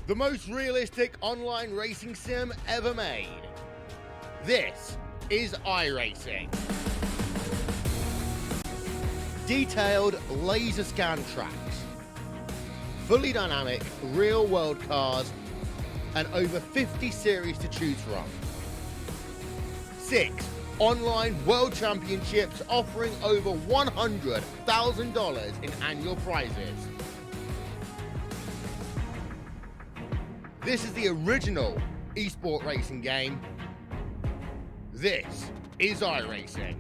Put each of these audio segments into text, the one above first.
the most realistic online racing sim ever made. This is iRacing. Detailed laser scan tracks, fully dynamic real-world cars, and over 50 series to choose from. 6 online world championships offering over $100,000 in annual prizes. This is the original esport racing game. This is iRacing.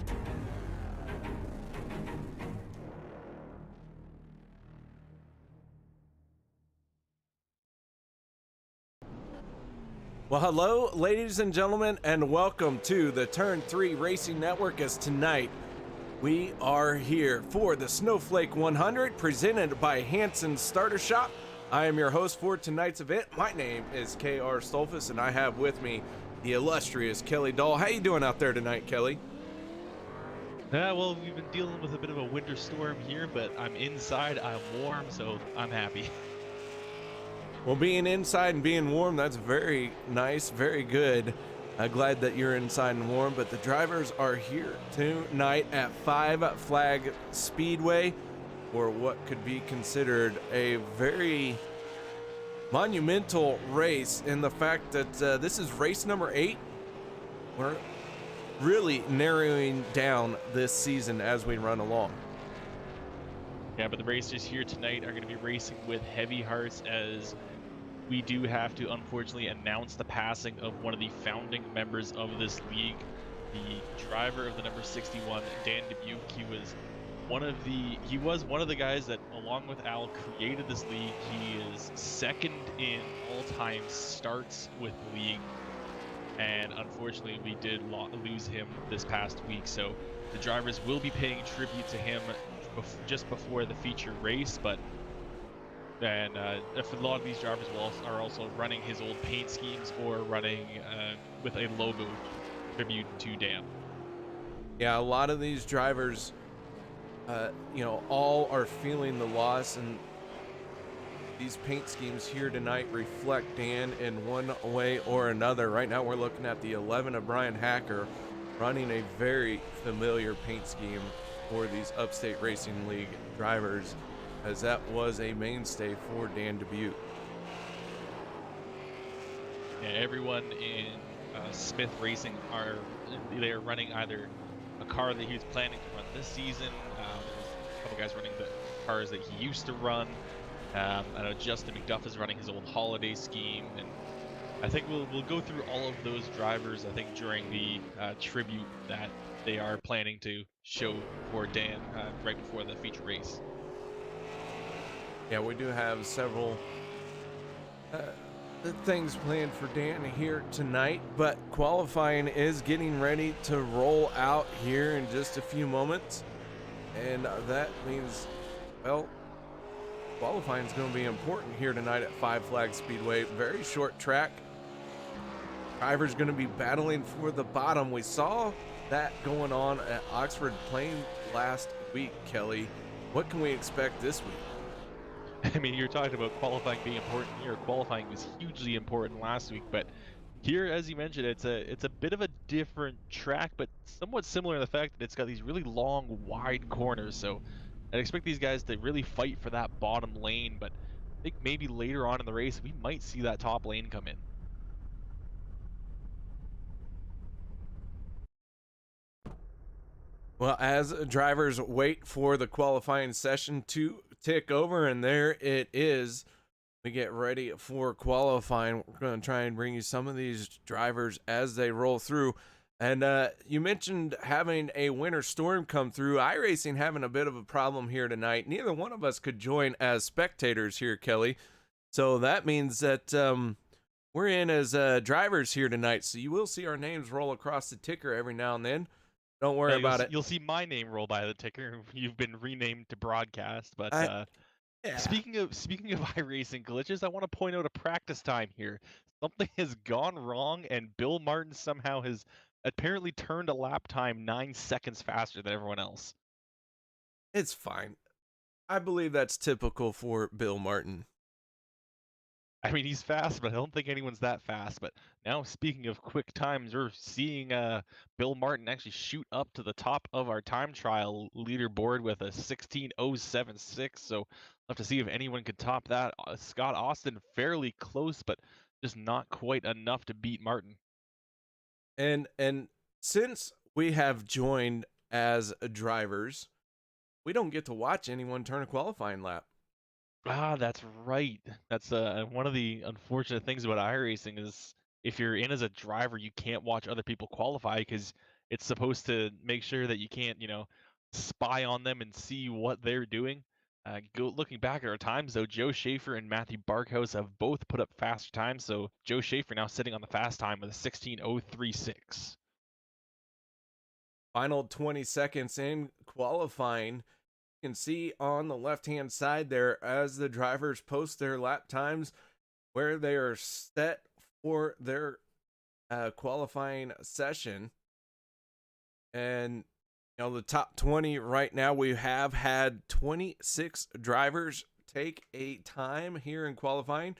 Well, hello, ladies and gentlemen, and welcome to the Turn 3 Racing Network. As tonight, we are here for the Snowflake 100, presented by Hansons Starter Shop. I am your host for tonight's event. My name is K.R. Stolfus, and I have with me the illustrious Kelly Dahl. How you doing out there tonight, Kelly? Well, we've been dealing with a bit of a winter storm here, but I'm inside, I'm warm, so I'm happy. Well, being inside and being warm, that's very nice, very good. Glad that you're inside and warm, but the drivers are here tonight at Five Flag Speedway for what could be considered a very monumental race in the fact that this is race number 8. We're really narrowing down this season as we run along. Yeah, but the racers here tonight are going to be racing with heavy hearts, as we do have to unfortunately announce the passing of one of the founding members of this league, the driver of the number 61, Dan Dubuque. He was one of the guys that, along with Al, created this league. He is second in all-time starts with the league, and unfortunately we did lose him this past week. So the drivers will be paying tribute to him just before the feature race, but then if a lot of these drivers are also running his old paint schemes or running with a logo tribute to Dan. Yeah, a lot of these drivers, all are feeling the loss, and these paint schemes here tonight reflect Dan in one way or another. Right now we're looking at the 11 of Brian Hacker running a very familiar paint scheme for these Upstate Racing League drivers, as that was a mainstay for Dan Dubuque. Yeah, everyone in Smith Racing they're running either a car that he was planning to run this season. There's a couple guys running the cars that he used to run. I know Justin McDuff is running his old holiday scheme, and I think we'll go through all of those drivers, I think, during the tribute that they are planning to show for Dan right before the feature race. Yeah, we do have several things planned for Dan here tonight, but qualifying is getting ready to roll out here in just a few moments, and that means, well, qualifying is going to be important here tonight at Five Flag Speedway. Very short track. Drivers going to be battling for the bottom. We saw that going on at Oxford Plain last week, Kelly. What can we expect this week? I mean, you're talking about qualifying being important here. Qualifying was hugely important last week, but here, as you mentioned, it's a bit of a different track, but somewhat similar in the fact that it's got these really long, wide corners. So I'd expect these guys to really fight for that bottom lane, but I think maybe later on in the race, we might see that top lane come in. Well, as drivers wait for the qualifying session to tick over, and there it is, we get ready for qualifying. We're going to try and bring you some of these drivers as they roll through. And you mentioned having a winter storm come through. iRacing having a bit of a problem here tonight. Neither one of us could join as spectators here, Kelly. So that means that we're in as drivers here tonight. So you will see our names roll across the ticker every now and then. Don't worry about it. You'll see my name roll by the ticker. You've been renamed to broadcast, but yeah. Speaking of iRacing glitches, I want to point out a practice time here. Something has gone wrong, and Bill Martin somehow has apparently turned a lap time 9 seconds faster than everyone else. It's fine. I believe that's typical for Bill Martin. I mean, he's fast, but I don't think anyone's that fast. But now, speaking of quick times, we're seeing Bill Martin actually shoot up to the top of our time trial leaderboard with a 16:076. So we'll have to see if anyone could top that. Scott Austin fairly close, but just not quite enough to beat Martin. And since we have joined as drivers, we don't get to watch anyone turn a qualifying lap. Ah, that's right. That's one of the unfortunate things about iRacing is if you're in as a driver, you can't watch other people qualify because it's supposed to make sure that you can't, spy on them and see what they're doing. Looking back at our times though, Joe Schaefer and Matthew Barkhouse have both put up faster times. So Joe Schaefer now sitting on the fast time with a 16:036. Final 20 seconds in qualifying. You can see on the left-hand side there as the drivers post their lap times where they are set for their qualifying session. And the top 20 right now, we have had 26 drivers take a time here in qualifying.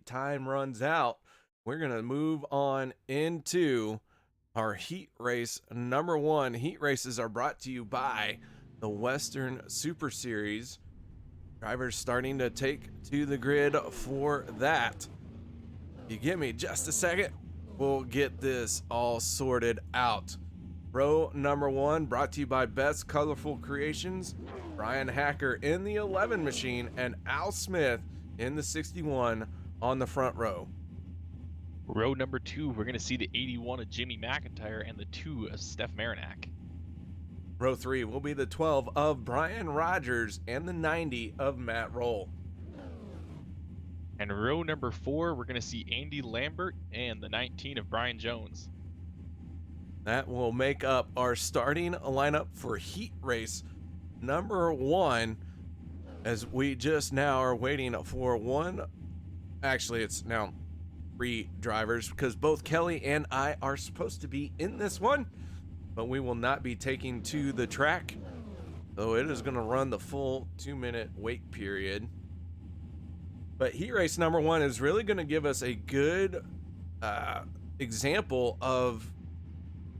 Time runs out. We're going to move on into our heat race number 1. Heat races are brought to you by the Western Super Series. Drivers starting to take to the grid for that. If you give me just a second, we'll get this all sorted out. Row number 1 brought to you by Best Colorful Creations, Brian Hacker in the 11 machine, and Al Smith in the 61 on the front row. Row number 2, we're going to see the 81 of Jimmy McIntyre and the 2 of Steph Marinak. Row 3 will be the 12 of Brian Rogers and the 90 of Matt Roll. And row number 4, we're going to see Andy Lambert and the 19 of Brian Jones. That will make up our starting lineup for heat race number 1, as we just now are waiting for one. Actually, it's now 3 drivers because both Kelly and I are supposed to be in this one, but we will not be taking to the track. So it is going to run the full 2-minute wait period. But heat race number 1 is really going to give us a good example of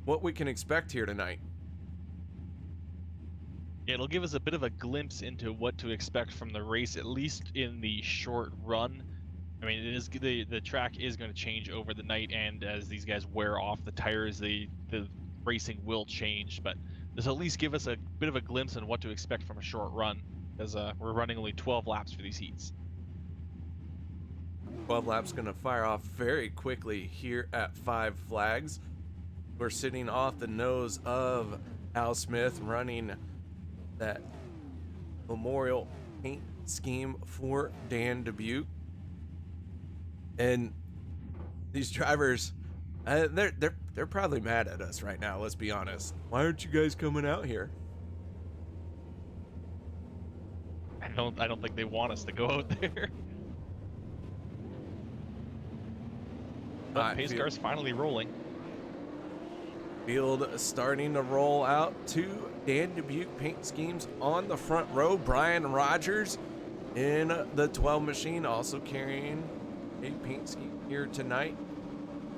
what we can expect here tonight. It'll give us a bit of a glimpse into what to expect from the race, at least in the short run. I mean, it is the track is going to change over the night, and as these guys wear off the tires, the racing will change. But this will at least give us a bit of a glimpse on what to expect from a short run, as we're running only 12 laps for these heats. 12 laps going to fire off very quickly here at 5 Flags. We're sitting off the nose of Al Smith, running that memorial paint scheme for Dan Dubuque. And these drivers, they're probably mad at us right now, let's be honest. Why aren't you guys coming out here? I don't think they want us to go out there. But pace car's finally rolling. Field starting to roll out. 2 Dan Dubuque paint schemes on the front row. Brian Rogers in the 12 machine, also carrying a paint scheme here tonight.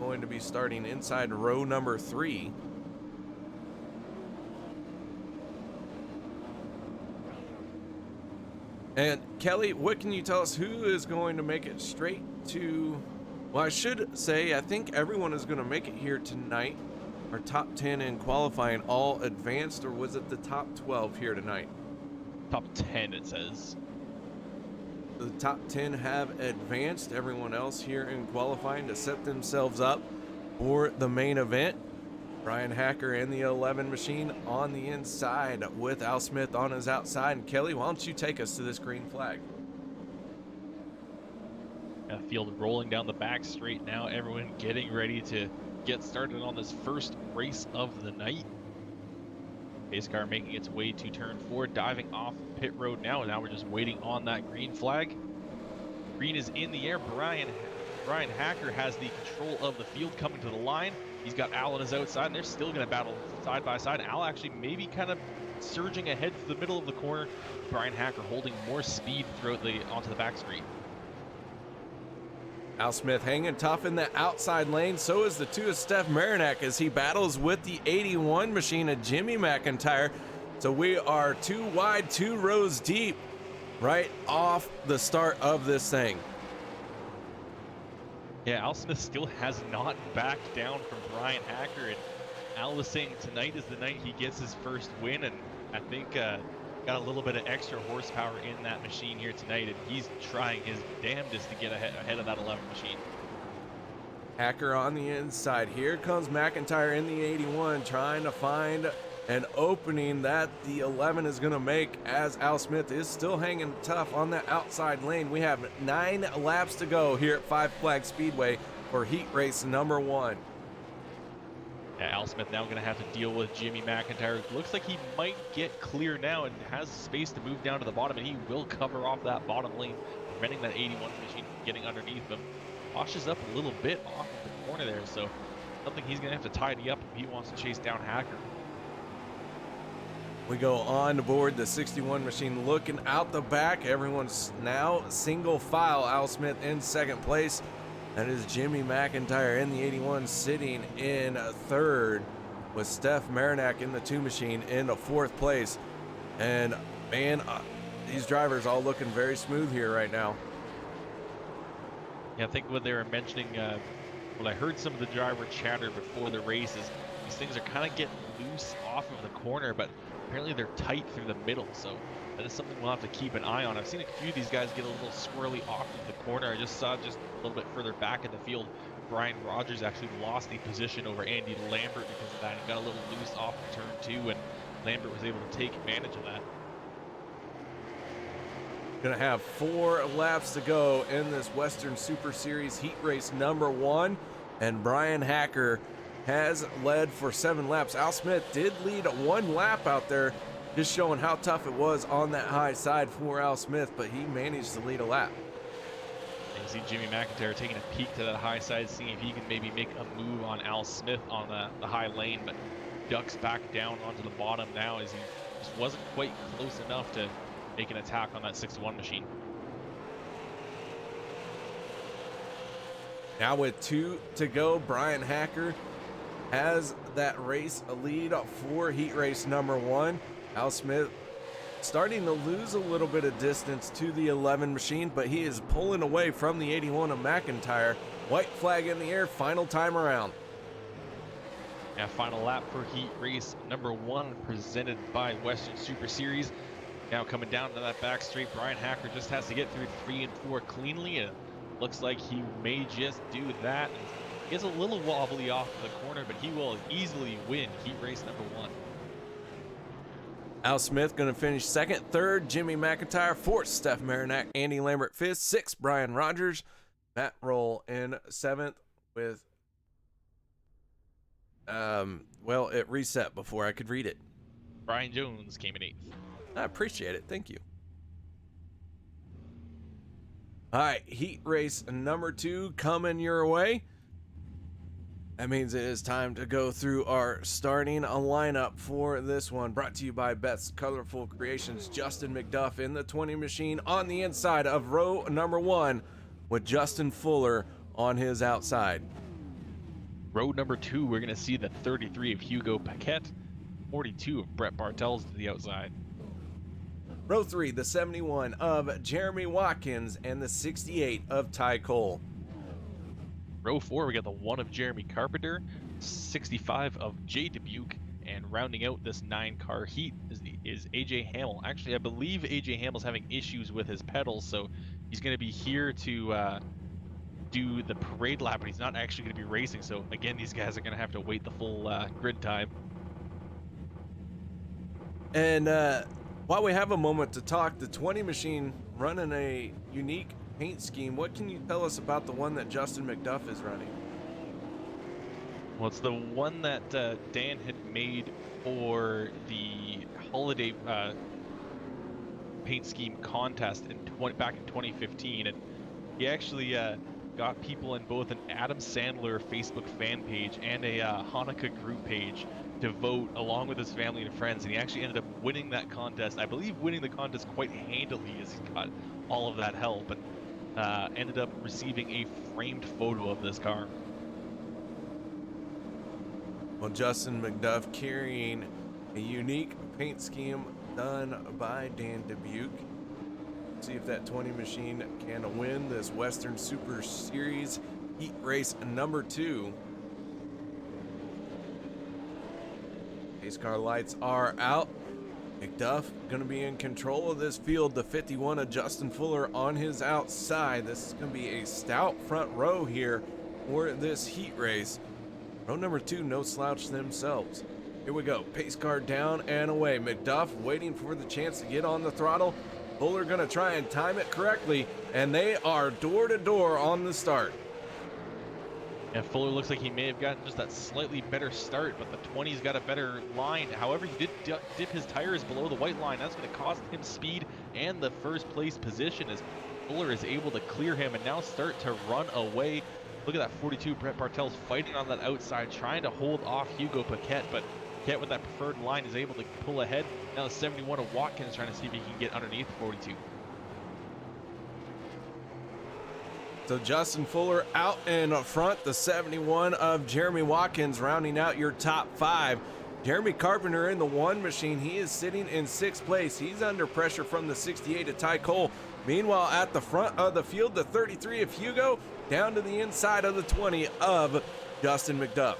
Going to be starting inside row number 3. And Kelly, what can you tell us? Who is going to make it straight to, well, I should say, I think everyone is going to make it here tonight. Our top 10 in qualifying all advanced, or was it the top 12 here tonight? Top 10, it says. The top 10 have advanced. Everyone else here in qualifying to set themselves up for the main event. Brian Hacker in the 11 machine on the inside with Al Smith on his outside. And Kelly, why don't you take us to this green flag? Field rolling down the back straight now. Everyone getting ready to get started on this first race of the night. Pace car making its way to turn 4, diving off pit road now. Now we're just waiting on that green flag. Green is in the air. Brian Hacker has the control of the field coming to the line. He's got Al on his outside, and they're still going to battle side by side. Al actually maybe kind of surging ahead to the middle of the corner. Brian Hacker holding more speed throughout onto the back straight. Al Smith hanging tough in the outside lane. So is the 2 of Stefan Marinak as he battles with the 81 machine of Jimmy McIntyre. So we are 2 wide, 2 rows deep right off the start of this thing. Yeah, Al Smith still has not backed down from Brian Hacker, and Al was saying tonight is the night he gets his first win, and I think got a little bit of extra horsepower in that machine here tonight, and he's trying his damnedest to get ahead of that 11 machine. Hacker on the inside. Here comes McIntyre in the 81 trying to find an opening that the 11 is going to make as Al Smith is still hanging tough on the outside lane. We have 9 laps to go here at Five Flag Speedway for heat race number 1. Yeah, Al Smith now going to have to deal with Jimmy McIntyre. Looks like he might get clear now and has space to move down to the bottom, and he will cover off that bottom lane, preventing that 81 machine from getting underneath him. Washes up a little bit off of the corner there, so something he's going to have to tidy up if he wants to chase down Hacker. We go on board the 61 machine looking out the back. Everyone's now single file. Al Smith in second place. That is Jimmy McIntyre in the 81 sitting in third, with Stefan Marinak in the 2 machine in 4th place. And man, these drivers all looking very smooth here right now. Yeah, I think what they were mentioning, when I heard some of the driver chatter before the races, these things are kind of getting loose off of the corner, but apparently they're tight through the middle, so that is something we'll have to keep an eye on. I've seen a few of these guys get a little squirrely off of the corner. I just saw just a little bit further back in the field, Brian Rogers actually lost a position over Andy Lambert because of that. He got a little loose off of turn 2, and Lambert was able to take advantage of that. Gonna have 4 laps to go in this Western Super Series heat race number 1, and Brian Hacker has led for 7 laps. Al Smith did lead 1 lap out there, just showing how tough it was on that high side for Al Smith, but he managed to lead a lap. And you see Jimmy McIntyre taking a peek to that high side, seeing if he can maybe make a move on Al Smith on the high lane, but ducks back down onto the bottom now as he just wasn't quite close enough to make an attack on that 61 machine. Now with 2 to go, Brian Hacker has that race a lead for heat race number 1. Al Smith starting to lose a little bit of distance to the 11 machine, but he is pulling away from the 81 of McIntyre. White flag in the air, final time around. Yeah, final lap for heat race number 1 presented by Western Super Series. Now coming down to that back straight, Brian Hacker just has to get through 3 and 4 cleanly, and looks like he may just do that. He gets a little wobbly off the corner, but he will easily win heat race number 1. Al Smith going to finish 2nd, 3rd, Jimmy McIntyre, 4th, Stefan Marinak, Andy Lambert 5th, 6th, Brian Rogers, Matt Roll in 7th with, well, it reset before I could read it. Brian Jones came in 8th. I appreciate it. Thank you. All right, heat race number 2 coming your way. That means it is time to go through our starting lineup for this one. Brought to you by Beth's Colorful Creations. Justin McDuff in the 20 machine on the inside of row number 1 with Justin Fuller on his outside. Row number 2, we're going to see the 33 of Hugo Paquette, 42 of Brett Bartels to the outside. Row 3, the 71 of Jeremy Watkins and the 68 of Ty Cole. Row 4, we got the 1 of Jeremy Carpenter, 65 of Jay Dubuque, and rounding out this 9-car heat is AJ Hamill. Actually, I believe AJ Hamill's having issues with his pedals, so he's going to be here to do the parade lap, but he's not actually going to be racing. So again, these guys are going to have to wait the full grid time. And while we have a moment to talk, the 20 machine running a unique paint scheme. What can you tell us about the one that Justin McDuff is running? Well, it's the one that Dan had made for the holiday paint scheme contest back in 2015, and he actually got people in both an Adam Sandler Facebook fan page and a Hanukkah group page to vote along with his family and friends, and he actually ended up winning that contest. I believe winning the contest quite handily as he got all of that help. And ended up receiving a framed photo of this car. Well, Justin McDuff carrying a unique paint scheme done by Dan Dubuque. See if that 20 machine can win this Western Super Series Heat Race number 2. Pace car lights are out. McDuff going to be in control of this field. The 51 of Justin Fuller on his outside. This is going to be a stout front row here for this heat race. Row number 2, no slouch themselves. Here we go. Pace car down and away. McDuff waiting for the chance to get on the throttle. Fuller going to try and time it correctly, and they are door to door on the start. And Fuller looks like he may have gotten just that slightly better start, but the 20's got a better line. However, he did dip his tires below the white line. That's going to cost him speed and the first place position as Fuller is able to clear him and now start to run away. Look at that 42, Brett Bartels fighting on that outside, trying to hold off Hugo Paquette, but Paquette with that preferred line is able to pull ahead. Now the 71 of Watkins trying to see if he can get underneath 42. So Justin Fuller out in front, the 71 of Jeremy Watkins rounding out your top 5. Jeremy Carpenter in the 1 machine, he is sitting in 6th place. He's under pressure from the 68 of Ty Cole. Meanwhile, at the front of the field, the 33 of Hugo down to the inside of the 20 of Justin McDuff.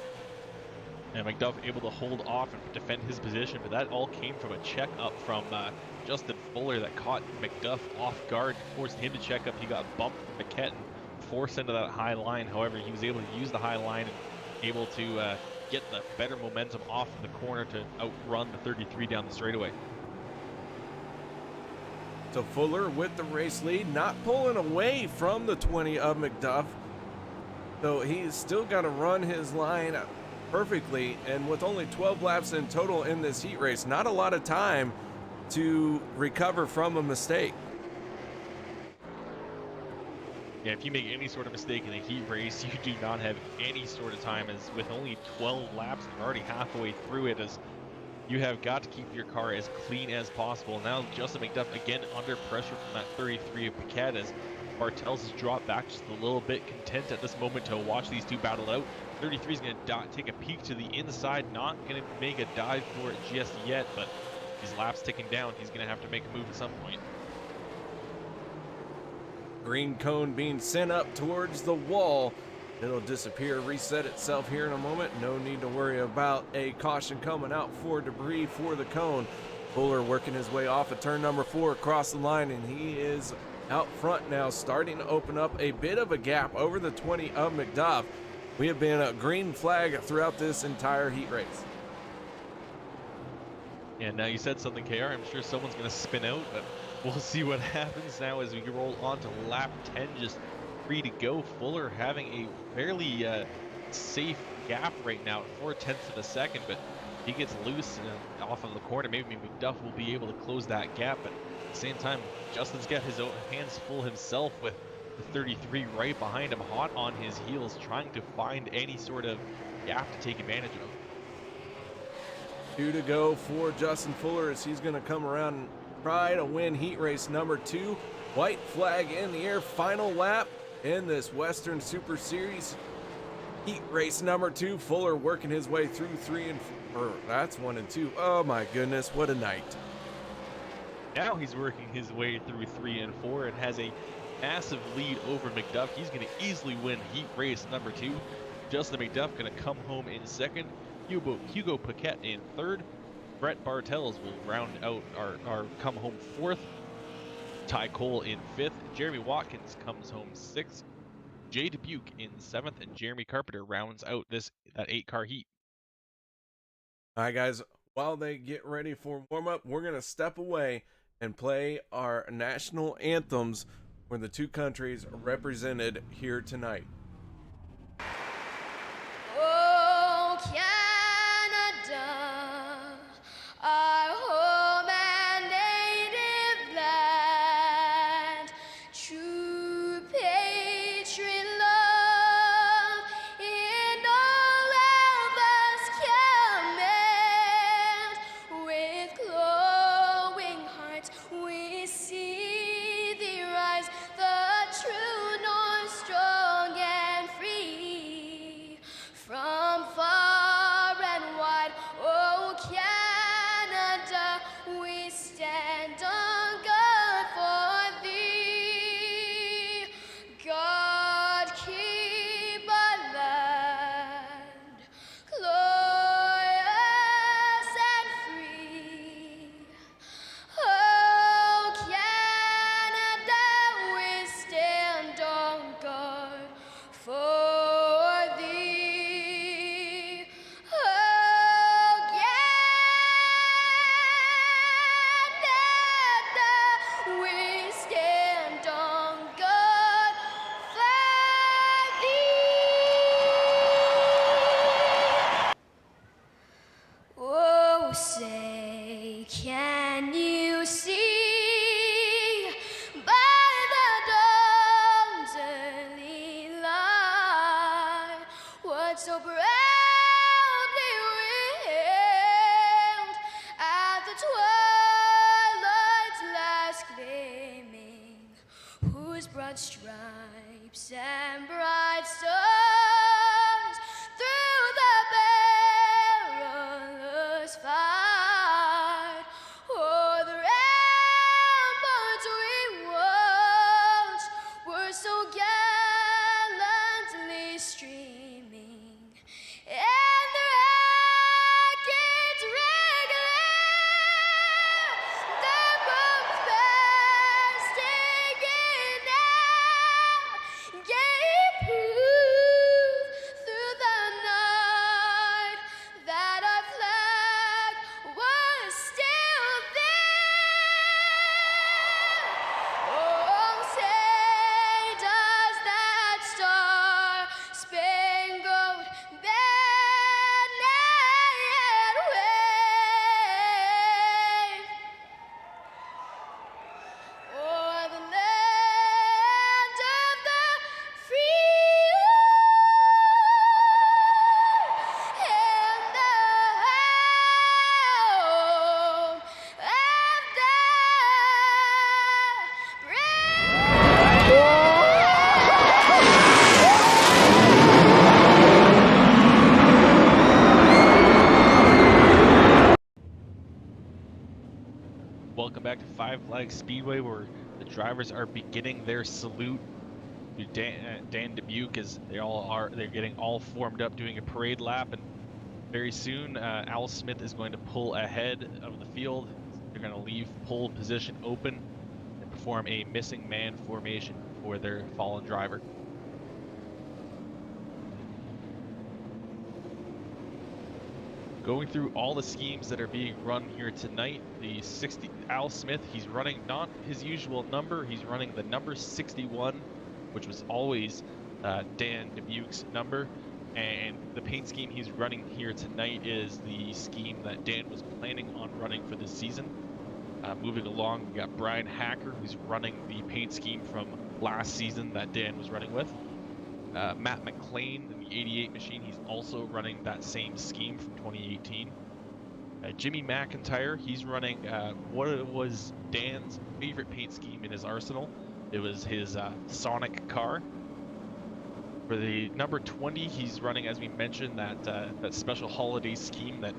And McDuff able to hold off and defend his position, but that all came from a check up from Justin Fuller that caught McDuff off guard, forced him to check up. He got bumped from Paquette and forced into that high line. However, he was able to use the high line and able to get the better momentum off of the corner to outrun the 33 down the straightaway. So Fuller with the race lead, not pulling away from the 20 of McDuff. So he's still got to run his line perfectly, and with only 12 laps in total in this heat race, not a lot of time to recover from a mistake. Yeah, if you make any sort of mistake in a heat race, you do not have any sort of time, as with only 12 laps, you're already halfway through it, as you have got to keep your car as clean as possible. Now Justin McDuff again under pressure from that 33 of Paquette as Bartels has dropped back just a little bit, content at this moment to watch these two battle out. 33 is going to take a peek to the inside, not going to make a dive for it just yet, but these laps ticking down, he's going to have to make a move at some point. Green cone being sent up towards the wall. It'll disappear, reset itself here in a moment. No need to worry about a caution coming out for debris for the cone. Fuller working his way off of turn number 4 across the line, and he is out front now, starting to open up a bit of a gap over the 20 of McDuff. We have been a green flag throughout this entire heat race. And now you said something, KR. I'm sure someone's going to spin out, but we'll see what happens now as we roll on to lap 10, just 3 to go. Fuller having a fairly safe gap right now at 0.4 of a second, but he gets loose off of the corner. Maybe McDuff will be able to close that gap, but at the same time, Justin's got his own hands full himself with the 33 right behind him, hot on his heels, trying to find any sort of gap to take advantage of. 2 to go for Justin Fuller as he's going to come around and try to win heat race number 2. White flag in the air, final lap in this Western Super Series heat race number 2. Fuller working his way through 3 and 4. That's 1 and 2. Oh my goodness, what a night. Now he's working his way through 3 and 4 and has a massive lead over McDuff. He's going to easily win heat race number 2. Justin McDuff going to come home in 2nd. Hugo Paquette in 3rd. Brett Bartels will round out or come home 4th. Ty Cole in 5th. Jeremy Watkins comes home 6th. Jay Dubuque in 7th, and Jeremy Carpenter rounds out that 8-car heat. All right, guys, while they get ready for warm-up, we're going to step away and play our national anthems for the 2 countries represented here tonight. Oh, Canada, our home and native land, true patriot love in all of us command. With glowing hearts we see thee rise, the true would so proudly wailed at the twilight's last gleaming, whose broad stripes and bright stars through the perilous fight o'er the ramparts we watched were so gallantly streaming, and the rockets regular, the bombs bursting in air, gave proof through the night that our flag was still there. Oh, say does that star-spangled banner yet wave o'er the land of the free and the home of the Welcome back to Five Flags Speedway, where the drivers are beginning their salute to Dan Dubuque, as they're getting all formed up, doing a parade lap, and very soon Al Smith is going to pull ahead of the field. They're going to leave pole position open and perform a missing man formation for their fallen driver. Going through all the schemes that are being run here tonight, the Al Smith, he's running not his usual number, he's running the number 61, which was always Dan Dubuque's number, and the paint scheme he's running here tonight is the scheme that Dan was planning on running for this season. Moving along, we got Brian Hacker, who's running the paint scheme from last season that Dan was running with. Matt McLean in the 88 machine, he's also running that same scheme from 2018. Jimmy McIntyre, he's running what was Dan's favorite paint scheme in his arsenal. It was his Sonic car. For the number 20, he's running, as we mentioned, that special holiday scheme that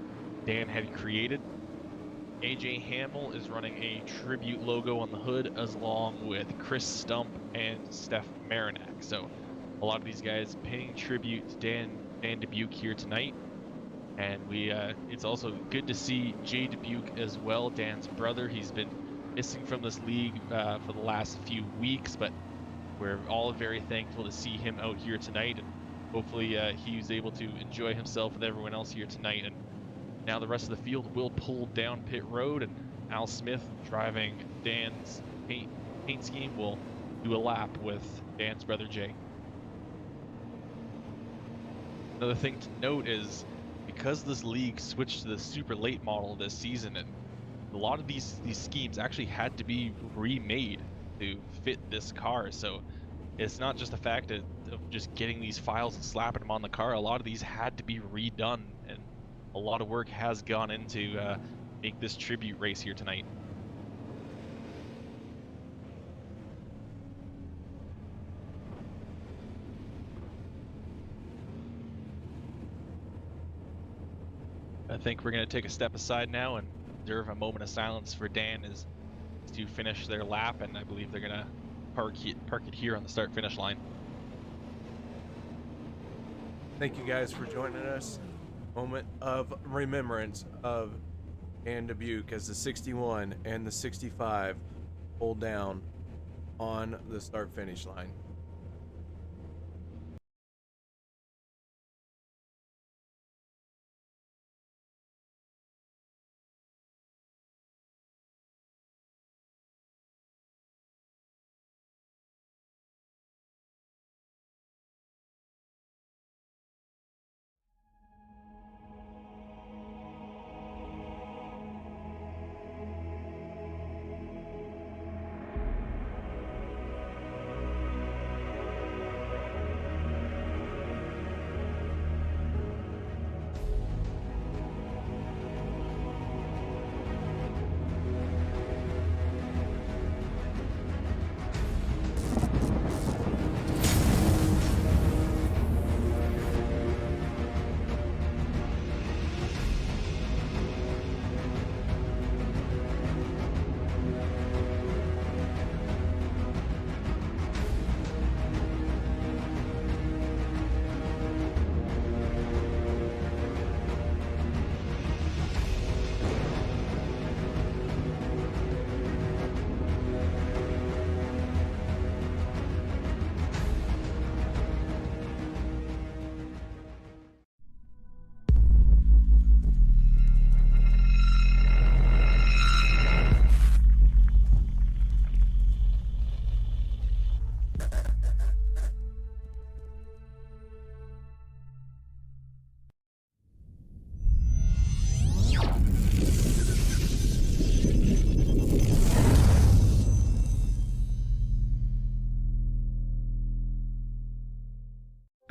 Dan had created. AJ Hamill is running a tribute logo on the hood, as along with Chris Stump and Stefan Marinak. So a lot of these guys paying tribute to Dan Dubuque here tonight. And it's also good to see Jay Dubuque as well, Dan's brother. He's been missing from this league for the last few weeks, but we're all very thankful to see him out here tonight, and hopefully he was able to enjoy himself with everyone else here tonight. And now the rest of the field will pull down pit road, and Al Smith, driving Dan's paint scheme, will do a lap with Dan's brother Jay. Another thing to note is, because this league switched to the super late model this season, and a lot of these schemes actually had to be remade to fit this car. So it's not just a fact of just getting these files and slapping them on the car. A lot of these had to be redone, and a lot of work has gone into make this tribute race here tonight. I think we're going to take a step aside now and observe a moment of silence for Dan as to finish their lap, and I believe they're going to park it here on the start-finish line. Thank you guys for joining us. Moment of remembrance of Dan Dubuque as the 61 and the 65 pulled down on the start-finish line.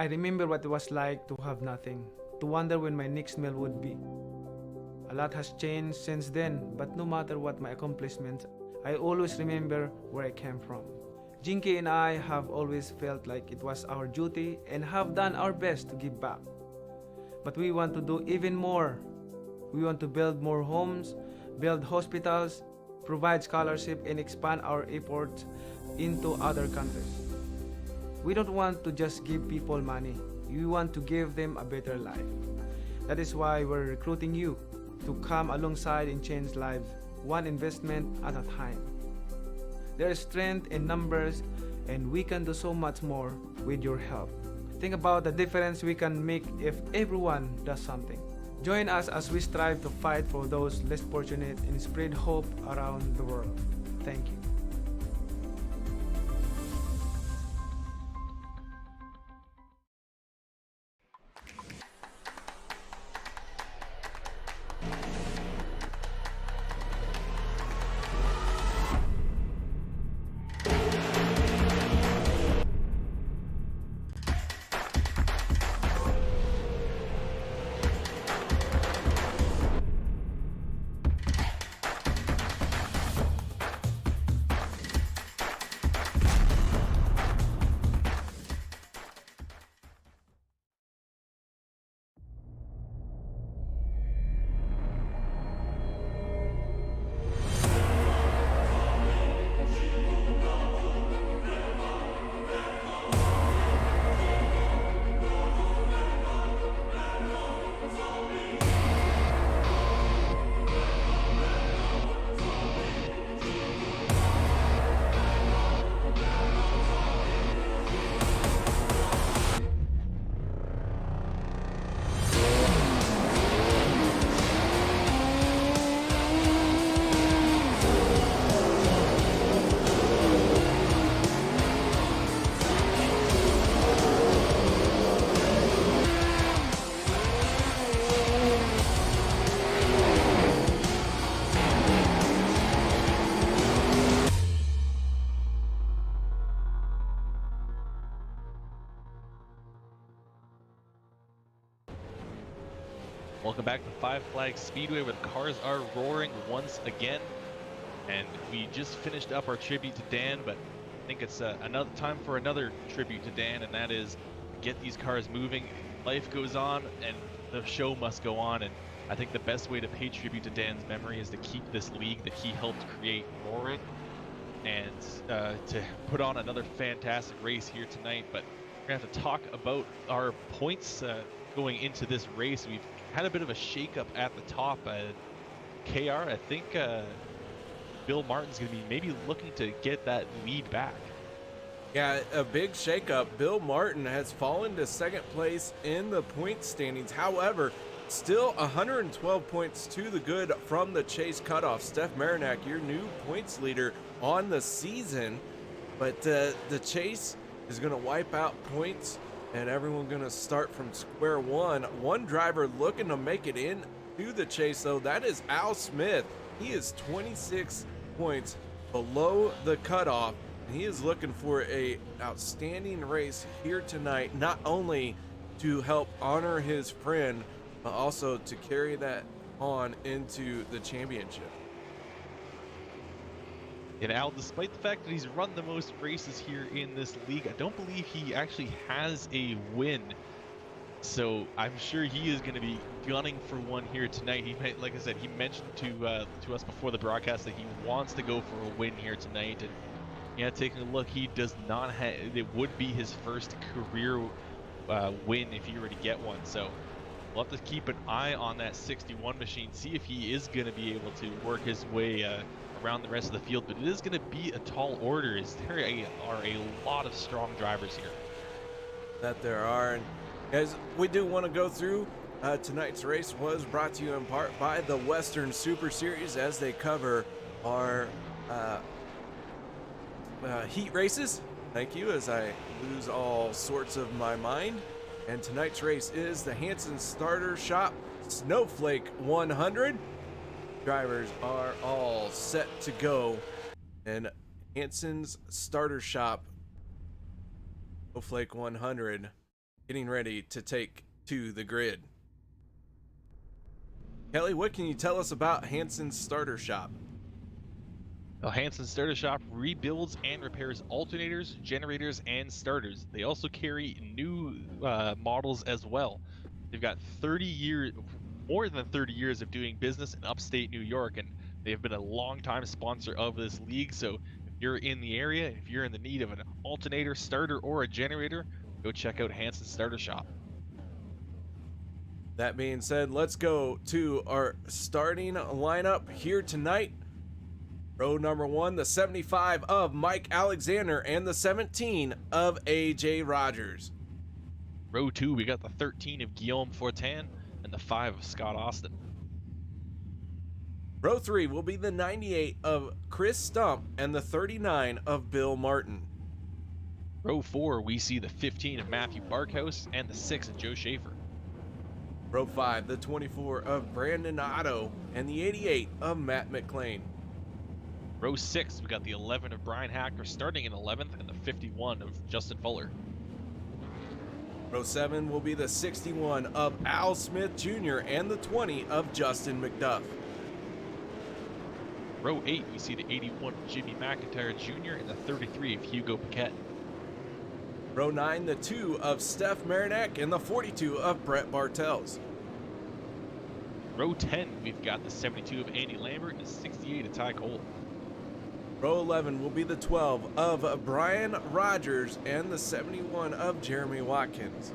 I remember what it was like to have nothing, to wonder when my next meal would be. A lot has changed since then, but no matter what my accomplishments, I always remember where I came from. Jinky and I have always felt like it was our duty and have done our best to give back. But we want to do even more. We want to build more homes, build hospitals, provide scholarship, and expand our efforts into other countries. We don't want to just give people money. We want to give them a better life. That is why we're recruiting you to come alongside and change lives, one investment at a time. There is strength in numbers, and we can do so much more with your help. Think about the difference we can make if everyone does something. Join us as we strive to fight for those less fortunate and spread hope around the world. Thank you. Welcome back to Five Flags Speedway, where the cars are roaring once again. And we just finished up our tribute to Dan, but I think it's another time for another tribute to Dan, and that is get these cars moving. Life goes on, and the show must go on. And I think the best way to pay tribute to Dan's memory is to keep this league that he helped create roaring, and to put on another fantastic race here tonight. But we're gonna have to talk about our points going into this race. We've had a bit of a shakeup at the top. KR, I think Bill Martin's going to be maybe looking to get that lead back. Yeah, a big shakeup. Bill Martin has fallen to second place in the point standings. However, still 112 points to the good from the chase cutoff. Stefan Marinak, your new points leader on the season. But the chase is going to wipe out points, and everyone going to start from square one. One driver looking to make it in to the chase, though. That is Al Smith. He is 26 points below the cutoff, and he is looking for a outstanding race here tonight, not only to help honor his friend, but also to carry that on into the championship. And Al, despite the fact that he's run the most races here in this league, I don't believe he actually has a win. So I'm sure he is going to be gunning for one here tonight. He, like I said, he mentioned to us before the broadcast that he wants to go for a win here tonight. And yeah, taking a look, he does not have. It would be his first career win if he were to get one. So we'll have to keep an eye on that 61 machine, see if he is going to be able to work his way around the rest of the field. But it is going to be a tall order, as there are a lot of strong drivers here. That there are. And guys, we do want to go through tonight's race. Was brought to you in part by the Western Super Series, as they cover our heat races. Thank you, as I lose all sorts of my mind. And tonight's race is the Hansons Starter Shop Snowflake 100. Drivers are all set to go, and Hansons Starter Shop Snowflake 100 getting ready to take to the grid. Kelly, what can you tell us about Hansons Starter Shop? Well, Hansons Starter Shop rebuilds and repairs alternators, generators, and starters. They also carry new models as well. They've got 30 years, more than 30 years of doing business in upstate New York, and they've been a long-time sponsor of this league. So if you're in the area, if you're in the need of an alternator, starter, or a generator, go check out Hansons Starter Shop. That being said, let's go to our starting lineup here tonight. Row number 1, the 75 of Mike Alexander and the 17 of AJ Rogers. Row 2, we got the 13 of Guillaume Fortin and the 5 of Scott Austin. Row 3 will be the 98 of Chris Stump and the 39 of Bill Martin. Row 4, we see the 15 of Matthew Barkhouse and the 6 of Joe Schaefer. Row 5, the 24 of Brandon Otto and the 88 of Matt McLean. Row 6, we got the 11 of Brian Hacker starting in 11th and the 51 of Justin Fuller. Row 7 will be the 61 of Al Smith Jr. and the 20 of Justin McDuff. Row 8, we see the 81 of Jimmy McIntyre Jr. and the 33 of Hugo Paquette. Row 9, the 2 of Steph Marinak and the 42 of Brett Bartels. Row 10, we've got the 72 of Andy Lambert and the 68 of Ty Cole. Row 11 will be the 12 of Brian Rogers and the 71 of Jeremy Watkins.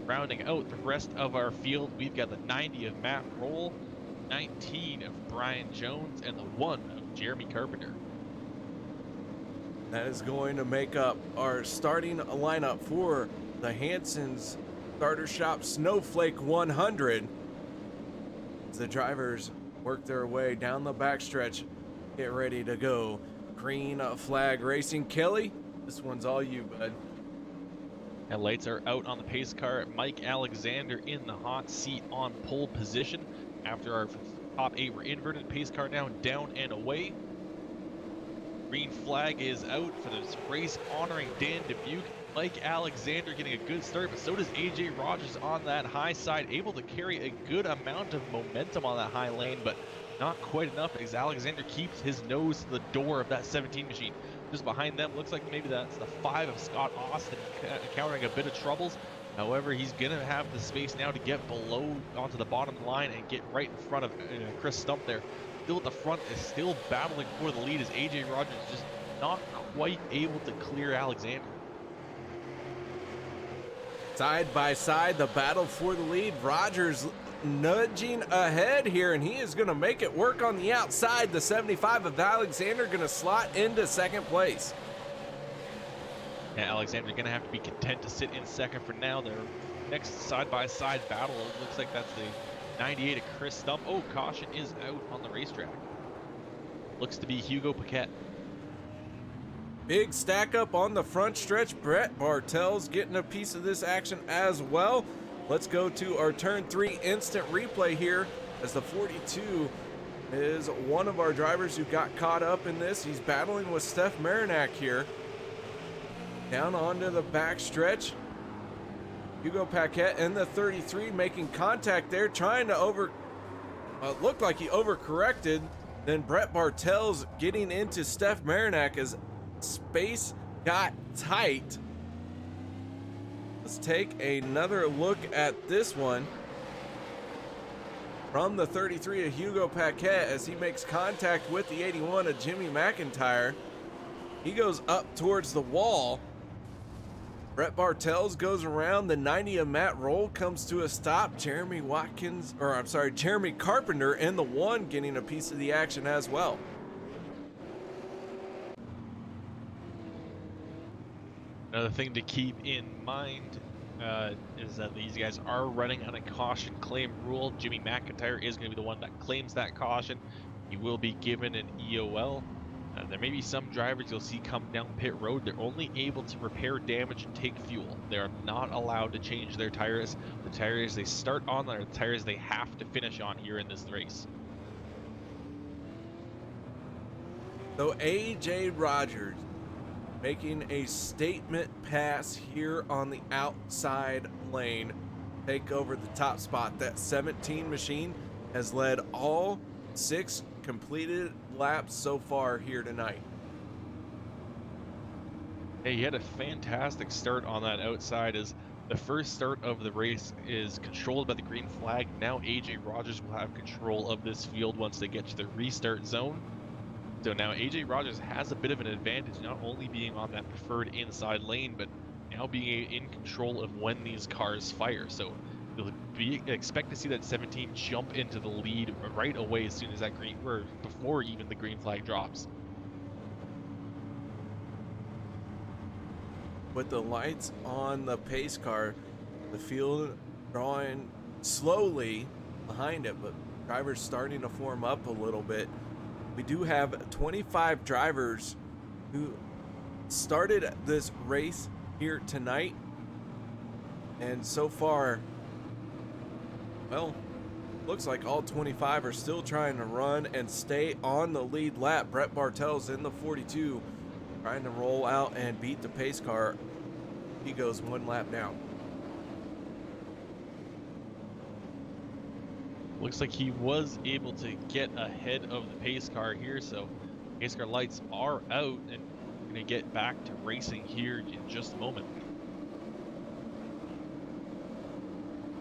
Rounding out the rest of our field, we've got the 90 of Matt Roll, 19 of Brian Jones, and the 1 of Jeremy Carpenter. That is going to make up our starting lineup for the Hansons Starter Shop Snowflake 100. As the drivers work their way down the backstretch, get ready to go. Green flag racing. Kelly, this one's all you, bud. And lights are out on the pace car. Mike Alexander in the hot seat on pole position. After our top 8 were inverted, pace car now down and away. Green flag is out for this race honoring Dan Dubuque. Mike Alexander getting a good start, but so does AJ Rogers on that high side, able to carry a good amount of momentum on that high lane, but not quite enough as Alexander keeps his nose to the door of that 17 machine. Just behind them, looks like maybe that's the 5 of Scott Austin encountering a bit of troubles. However, he's going to have the space now to get below onto the bottom line and get right in front of Chris Stump there. Still at the front, is still battling for the lead as AJ Rogers just not quite able to clear Alexander. Side by side, the battle for the lead. Rogers nudging ahead here, and he is going to make it work on the outside. The 75 of Alexander going to slot into second place. Yeah, Alexander going to have to be content to sit in second for now. Their next side-by-side battle, it looks like that's the 98 of Chris Stump. Oh, caution is out on the racetrack. Looks to be Hugo Paquette. Big stack up on the front stretch. Brett Bartels getting a piece of this action as well. Let's go to our turn 3 instant replay here, as the 42 is one of our drivers who got caught up in this. He's battling with Steph Marinak here. Down onto the back stretch. Hugo Paquette and the 33 making contact there, trying to looked like he overcorrected. Then Brett Bartels getting into Steph Marinak as space got tight. Let's take another look at this one from the 33 of Hugo Paquette as he makes contact with the 81 of Jimmy McIntyre. He goes up towards the wall. Brett Bartels goes around. The 90 of Matt Roll comes to a stop. Jeremy Carpenter in the 1 getting a piece of the action as well. Another thing to keep in mind is that these guys are running on a caution claim rule. Jimmy McIntyre is going to be the one that claims that caution. He will be given an EOL. There may be some drivers you'll see come down pit road. They're only able to repair damage and take fuel. They are not allowed to change their tires. The tires they start on are the tires they have to finish on here in this race. So AJ Rogers making a statement pass here on the outside lane. Take over the top spot. That 17 machine has led all 6 completed laps so far here tonight. Hey, he had a fantastic start on that outside as the first start of the race is controlled by the green flag. Now AJ Rogers will have control of this field once they get to the restart zone. So now AJ Rogers has a bit of an advantage, not only being on that preferred inside lane, but now being in control of when these cars fire. So you'll expect to see that 17 jump into the lead right away as soon as that green, or before even the green flag drops. With the lights on the pace car, the field drawing slowly behind it, but drivers starting to form up a little bit. We do have 25 drivers who started this race here tonight, and so far, well, looks like all 25 are still trying to run and stay on the lead lap. Brett Bartel's in the 42, trying to roll out and beat the pace car. He goes 1 lap down. Looks like he was able to get ahead of the pace car here, so pace car lights are out and we're going to get back to racing here in just a moment.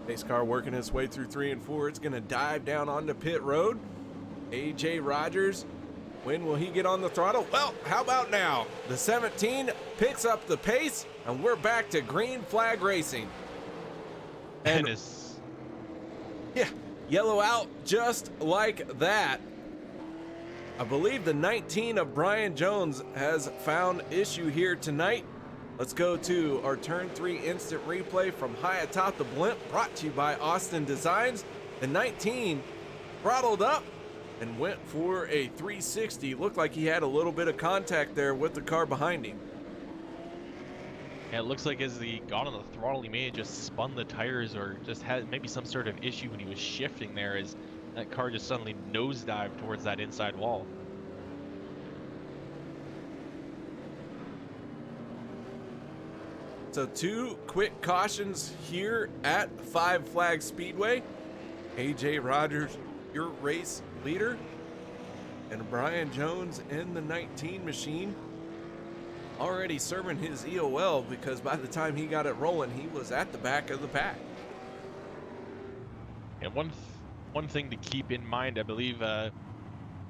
Pace car working its way through 3 and 4. It's going to dive down onto pit road. AJ Rogers, when will he get on the throttle? Well, how about now? The 17 picks up the pace, and we're back to green flag racing. And yeah, yellow out just like that. I believe the 19 of Brian Jones has found issue here tonight. Let's go to our turn 3 instant replay from high atop the blimp, brought to you by Austin Designs. The 19 throttled up and went for a 360. Looked like he had a little bit of contact there with the car behind him. Yeah, it looks like as he got on the throttle, he may have just spun the tires or just had maybe some sort of issue when he was shifting there, as that car just suddenly nosedived towards that inside wall. So 2 quick cautions here at Five Flag Speedway. AJ Rogers, your race leader, and Brian Jones in the 19 machine already serving his EOL, because by the time he got it rolling, he was at the back of the pack. And one thing to keep in mind, I believe it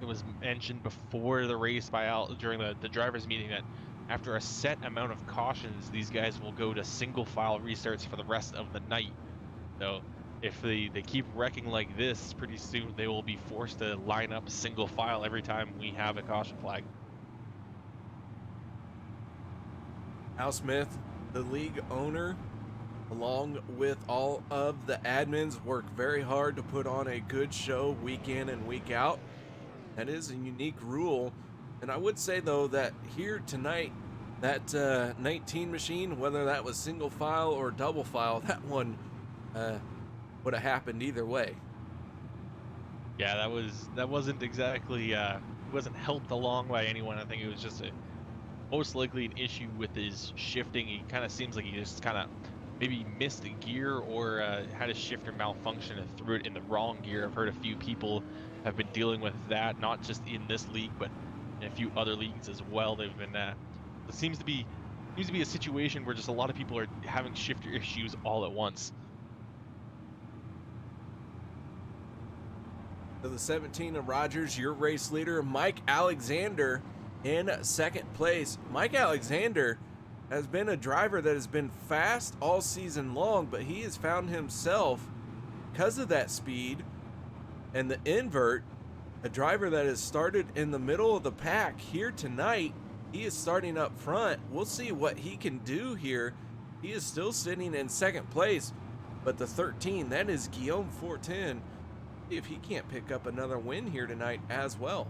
was mentioned before the race by Al during the drivers meeting, that after a set amount of cautions, these guys will go to single file restarts for the rest of the night. So if they keep wrecking like this, pretty soon they will be forced to line up single file every time we have a caution flag. Al Smith, the league owner, along with all of the admins, work very hard to put on a good show week in and week out. That is a unique rule. And I would say, though, that here tonight, that 19 machine, whether that was single file or double file, that one would have happened either way. Yeah, that wasn't exactly wasn't helped along by anyone. I think it was just most likely an issue with his shifting. He kind of seems like he just kind of maybe missed a gear or had a shifter malfunction and threw it in the wrong gear. I've heard a few people have been dealing with that, not just in this league, but in a few other leagues as well. They've been it seems to be a situation where just a lot of people are having shifter issues all at once. So the 17 of Rogers, your race leader, Mike Alexander, in second place. Mike Alexander has been a driver that has been fast all season long, but he has found himself, because of that speed and the invert, a driver that has started in the middle of the pack. Here tonight, he is starting up front. We'll see what he can do here. He is still sitting in second place, but the 13, that is Guillaume Fortin. See if he can't pick up another win here tonight as well.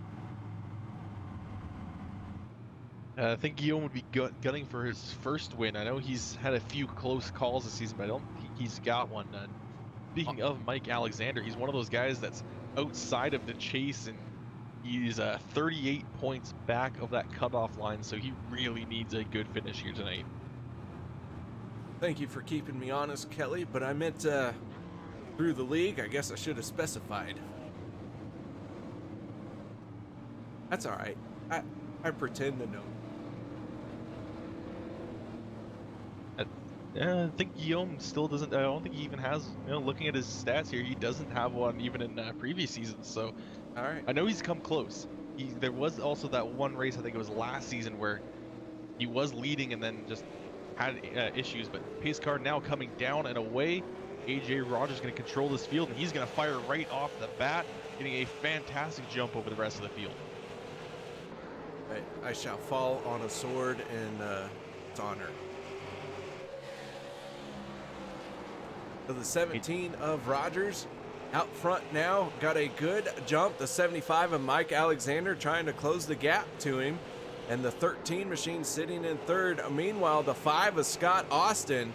I think Guillaume would be gunning for his first win. I know he's had a few close calls this season, but I don't think he's got one. Speaking of Mike Alexander, he's one of those guys that's outside of the chase and He's 38 points back of that cutoff line, so he really needs a good finish here tonight. Thank you for keeping me honest, Kelly, but I meant through the league. I guess I should have specified. That's all right. I pretend to know. I think Guillaume still doesn't. I don't think he even has. Looking at his stats here, he doesn't have one even in previous seasons. So, all right. I know he's come close. There was also that one race, I think it was last season, where he was leading and then just had issues. But pace car now coming down and away. AJ Rogers going to control this field, and he's going to fire right off the bat, getting a fantastic jump over the rest of the field. I shall fall on a sword in its honor. So the 17 of Rogers out front now, got a good jump. The 75 of Mike Alexander trying to close the gap to him, and the 13 machine sitting in third. Meanwhile, the 5 of Scott Austin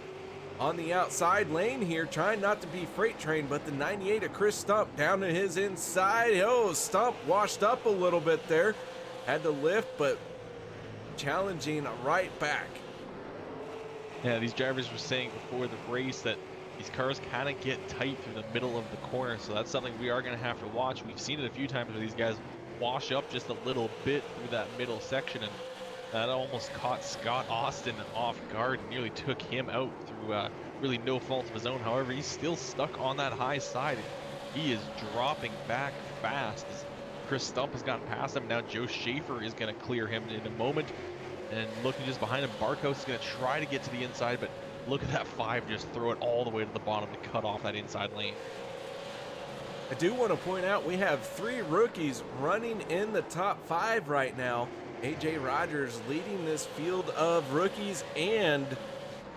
on the outside lane here, trying not to be freight train, but the 98 of Chris Stump down to his inside. Oh, Stump washed up a little bit there, had to lift, but challenging right back. Yeah, these drivers were saying before the race that these cars kind of get tight through the middle of the corner, so that's something we are going to have to watch. We've seen it a few times where these guys wash up just a little bit through that middle section, and that almost caught Scott Austin off guard and nearly took him out through really no fault of his own. However, he's still stuck on that high side. He is dropping back fast as Chris Stump has gotten past him. Now Joe Schaefer is going to clear him in a moment, and looking just behind him, Barkhouse is going to try to get to the inside, but look at that 5 just throw it all the way to the bottom to cut off that inside lane. I do want to point out we have 3 rookies running in the top 5 right now. AJ Rogers leading this field of rookies and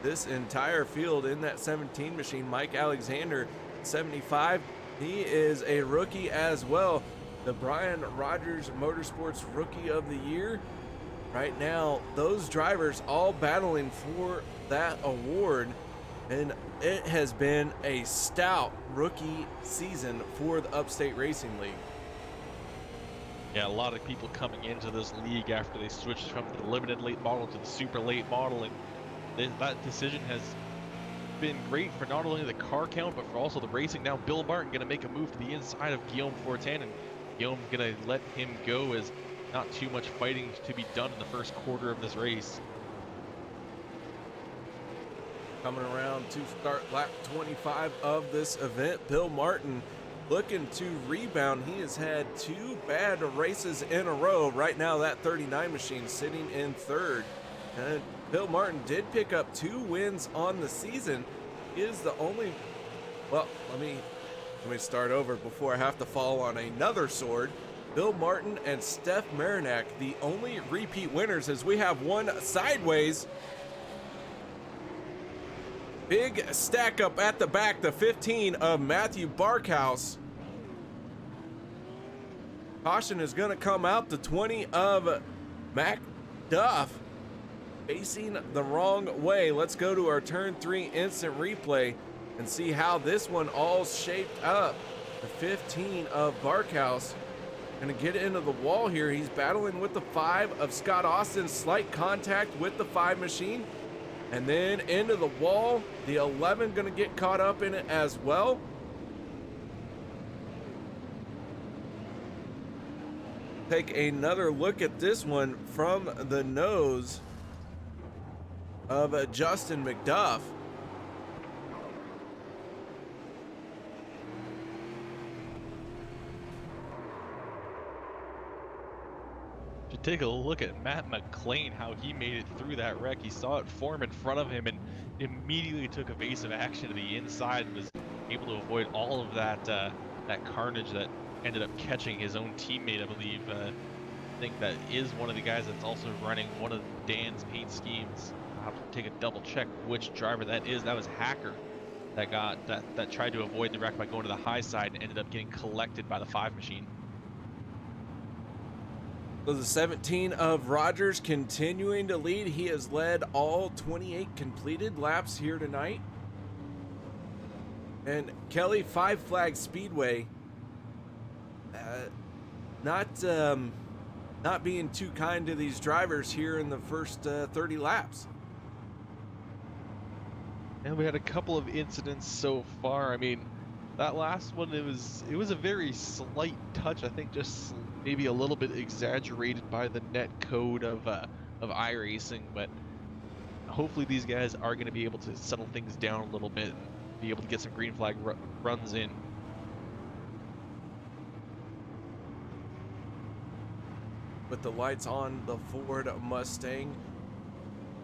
this entire field in that 17 machine. Mike Alexander, 75, he is a rookie as well. The Brian Rogers Motorsports Rookie of the Year. Right now, those drivers all battling for that award, and it has been a stout rookie season for the Upstate Racing League. Yeah, a lot of people coming into this league after they switched from the limited late model to the super late model, and that decision has been great for not only the car count but for also the racing. Now Bill Martin going to make a move to the inside of Guillaume Fortin, and Guillaume going to let him go as not too much fighting to be done in the first quarter of this race. Coming around to start lap 25 of this event, Bill Martin looking to rebound. He has had 2 bad races in a row. Right now, that 39 machine sitting in third. And Bill Martin did pick up 2 wins on the season. He is the only, well, let me start over before I have to fall on another sword. Bill Martin and Stefan Marinak, the only repeat winners, as we have one sideways. Big stack up at the back, the 15 of Matthew Barkhouse. Caution is going to come out, the 20 of Mac Duff, facing the wrong way. Let's go to our turn 3 instant replay and see how this one all shaped up. The 15 of Barkhouse going to get into the wall here. He's battling with the 5 of Scott Austin, slight contact with the 5 machine. And then into the wall, the 11 going to get caught up in it as well. Take another look at this one from the nose of Justin McDuff. To take a look at Matt McLean, how he made it through that wreck. He saw it form in front of him and immediately took evasive action to the inside and was able to avoid all of that that carnage that ended up catching his own teammate, I believe. I think that is one of the guys that's also running one of Dan's paint schemes. I'll have to take a double check which driver that is. That was Hacker that tried to avoid the wreck by going to the high side and ended up getting collected by the 5 machine. So the 17 of Rogers continuing to lead. He has led all 28 completed laps here tonight. And Kelly, 5 Flag Speedway. not being too kind to these drivers here in the first 30 laps. And we had a couple of incidents so far. I mean, that last one, it was a very slight touch. I think just maybe a little bit exaggerated by the net code of iRacing, but hopefully these guys are going to be able to settle things down a little bit and be able to get some green flag runs in. With the lights on the Ford Mustang,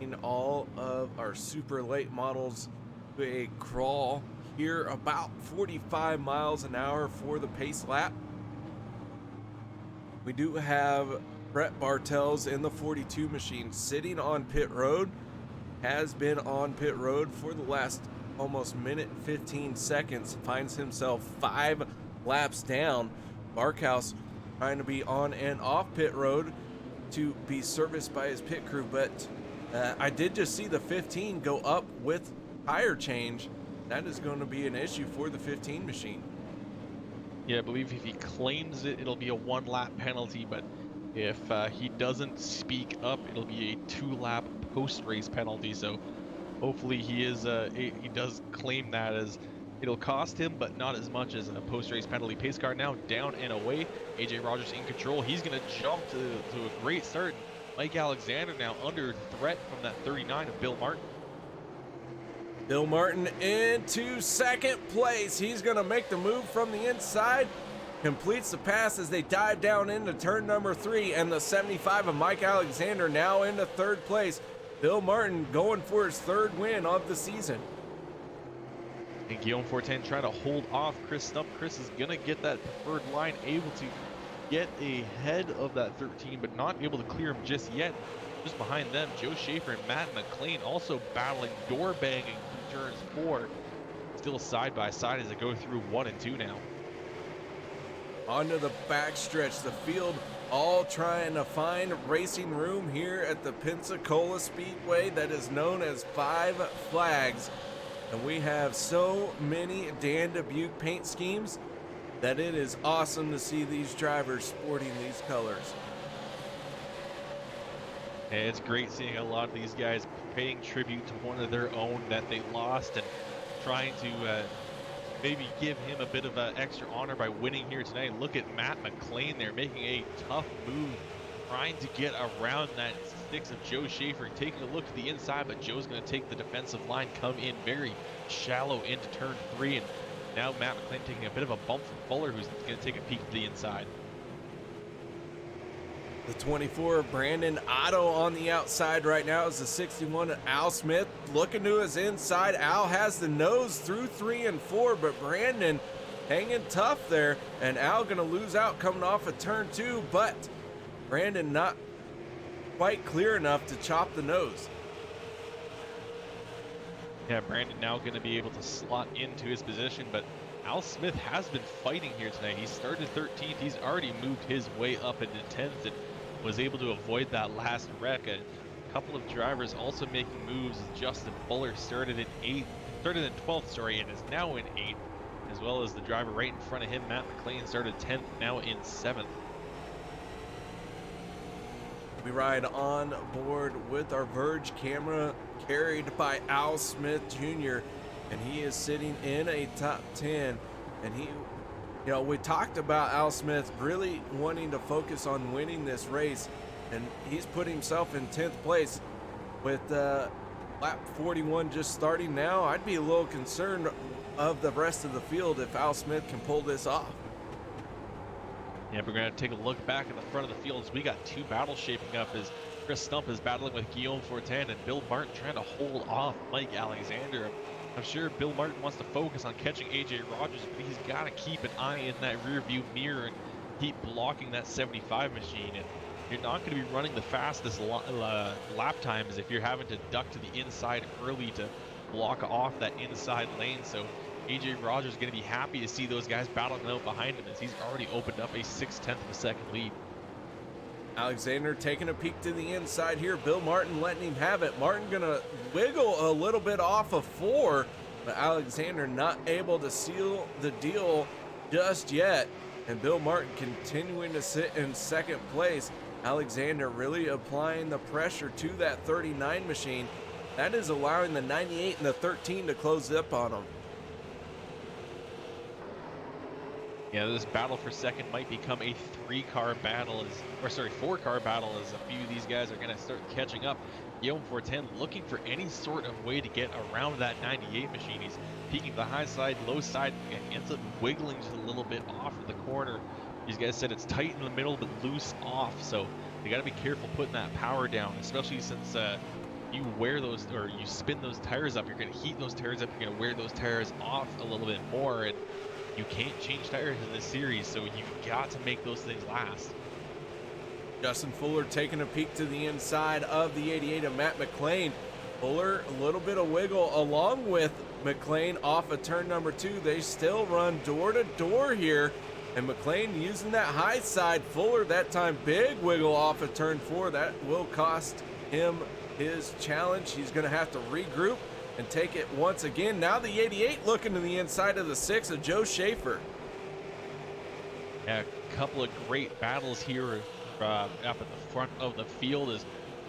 in all of our super late models to a crawl here about 45 miles an hour for the pace lap. We do have Brett Bartels in the 42 machine sitting on pit road, has been on pit road for the last almost minute 15 seconds, finds himself 5 laps down. Barkhouse trying to be on and off pit road to be serviced by his pit crew, but I did just see the 15 go up with tire change. That is going to be an issue for the 15 machine. Yeah, I believe if he claims it, it'll be a 1-lap penalty, but if he doesn't speak up, it'll be a 2-lap post-race penalty. So hopefully he does claim that, as it'll cost him, but not as much as a post-race penalty. Pace car now down and away. AJ Rogers in control. He's going to jump to a great start. Mike Alexander now under threat from that 39 of Bill Martin. Bill Martin into second place. He's going to make the move from the inside. Completes the pass as they dive down into turn number 3, and the 75 of Mike Alexander now into third place. Bill Martin going for his 3rd win of the season. And Guillaume Fortin trying to hold off Chris Stump. Chris is going to get that preferred line, able to get ahead of that 13, but not able to clear him just yet. Just behind them, Joe Schaefer and Matt McLean also battling, door banging through turns 4. Still side by side as they go through 1 and 2 now. Onto the backstretch, the field all trying to find racing room here at the Pensacola Speedway that is known as Five Flags. And we have so many Dan Dubuque paint schemes that it is awesome to see these drivers sporting these colors. And it's great seeing a lot of these guys paying tribute to one of their own that they lost, and trying to maybe give him a bit of extra honor by winning here tonight. Look at Matt McLean there making a tough move, trying to get around that sticks of Joe Schaefer, taking a look to the inside, but Joe's going to take the defensive line, come in very shallow into turn 3, and now Matt McLean taking a bit of a bump from Fuller, who's going to take a peek to the inside. The 24 of Brandon Otto on the outside right now is the 61 of Al Smith looking to his inside. Al has the nose through 3 and 4, but Brandon hanging tough there, and Al going to lose out coming off of turn 2, but Brandon not quite clear enough to chop the nose. Yeah, Brandon now going to be able to slot into his position, but Al Smith has been fighting here tonight. He started 13th. He's already moved his way up into 10th and was able to avoid that last wreck. A couple of drivers also making moves. Justin Fuller started in 12th, sorry, and is now in 8th, as well as the driver right in front of him, Matt McLean, started 10th, now in 7th. We ride on board with our Verge camera carried by Al Smith Jr., and he is sitting in a top 10. And he, we talked about Al Smith really wanting to focus on winning this race, and he's put himself in 10th place with lap 41 just starting now. I'd be a little concerned of the rest of the field if Al Smith can pull this off. Yeah, we're going to take a look back at the front of the field as we got 2 battles shaping up, as Chris Stump is battling with Guillaume Fortin and Bill Martin trying to hold off Mike Alexander. I'm sure Bill Martin wants to focus on catching AJ Rogers, but he's got to keep an eye in that rear view mirror and keep blocking that 75 machine. And you're not going to be running the fastest lap times if you're having to duck to the inside early to block off that inside lane. So AJ Rogers is going to be happy to see those guys battling out behind him, as he's already opened up a 0.6 of a second lead. Alexander taking a peek to the inside here. Bill Martin letting him have it. Martin gonna wiggle a little bit off of 4, but Alexander not able to seal the deal just yet. and Bill Martin continuing to sit in second place. Alexander really applying the pressure to that 39 machine. That is allowing the 98 and the 13 to close up on them. Yeah, this battle for second might become a 4-car battle as a few of these guys are going to start catching up. Guillaume Fortin looking for any sort of way to get around that 98 machine. He's peeking the high side, low side, and ends up wiggling just a little bit off of the corner. These guys said it's tight in the middle but loose off, so you got to be careful putting that power down, especially since you wear those, or you spin those tires up, you're going to heat those tires up, you're going to wear those tires off a little bit more, and you can't change tires in this series, so you've got to make those things last. Justin Fuller taking a peek to the inside of the 88 of Matt McLean. Fuller, a little bit of wiggle along with McLean off of turn number 2. They still run door to door here, and McLean using that high side. Fuller that time big wiggle off of turn 4. That will cost him his challenge. He's going to have to regroup and take it once again. Now the 88 looking to the inside of the 6 of Joe Schaefer. Yeah, a couple of great battles here up at the front of the field. As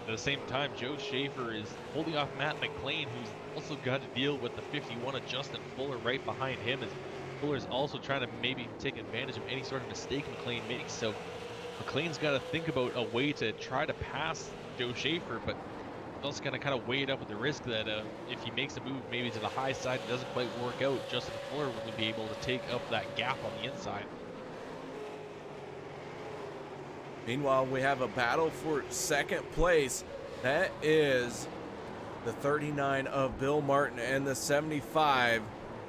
at the same time, Joe Schaefer is holding off Matt McLean, who's also got to deal with the 51 of Justin Fuller right behind him, as Fuller's also trying to maybe take advantage of any sort of mistake McLean makes. So McLean's got to think about a way to try to pass Joe Schaefer, but also going to kind of weigh it up with the risk that if he makes a move maybe to the high side and doesn't quite work out, Justin Fuller will be able to take up that gap on the inside. Meanwhile, we have a battle for second place. That is the 39 of Bill Martin and the 75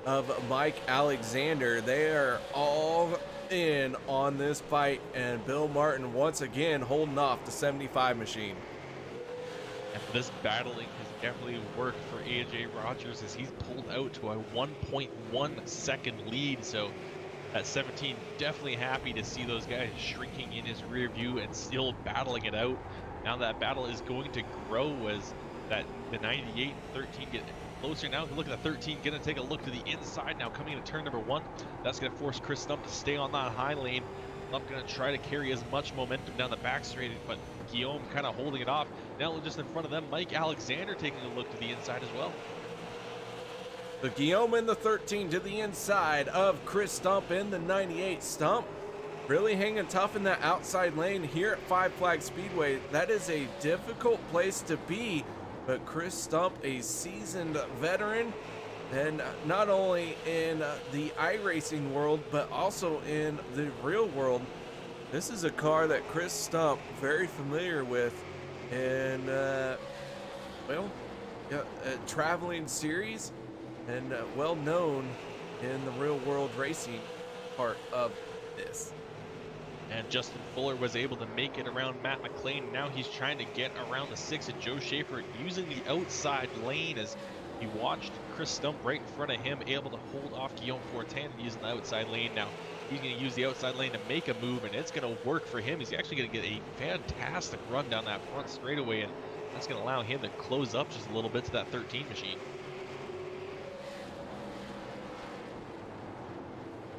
of Mike Alexander. They are all in on this fight, and Bill Martin once again holding off the 75 machine. And this battling has definitely worked for AJ Rogers, as he's pulled out to a 1.1 second lead. So at 17, definitely happy to see those guys shrinking in his rear view and still battling it out. Now that battle is going to grow as the 98 and 13 get closer. Now look at the 13 going to take a look to the inside now, coming into turn number 1. That's going to force Chris Stump to stay on that high lane. Stump going to try to carry as much momentum down the back straight, but Guillaume kind of holding it off. Now just in front of them, Mike Alexander taking a look to the inside as well. The Guillaume in the 13 to the inside of Chris Stump in the 98. Stump really hanging tough in that outside lane here at Five Flag Speedway. That is a difficult place to be, but Chris Stump, a seasoned veteran, and not only in the iRacing world, but also in the real world. This is a car that Chris Stump very familiar with, and traveling series, and well known in the real world racing part of this. And Justin Fuller was able to make it around Matt McLean. Now he's trying to get around the 6 of Joe Schaefer using the outside lane, as he watched Chris Stump right in front of him, able to hold off Guillaume Fortin using the outside lane. Now he's going to use the outside lane to make a move, and it's going to work for him. He's actually going to get a fantastic run down that front straightaway, and that's going to allow him to close up just a little bit to that 13 machine.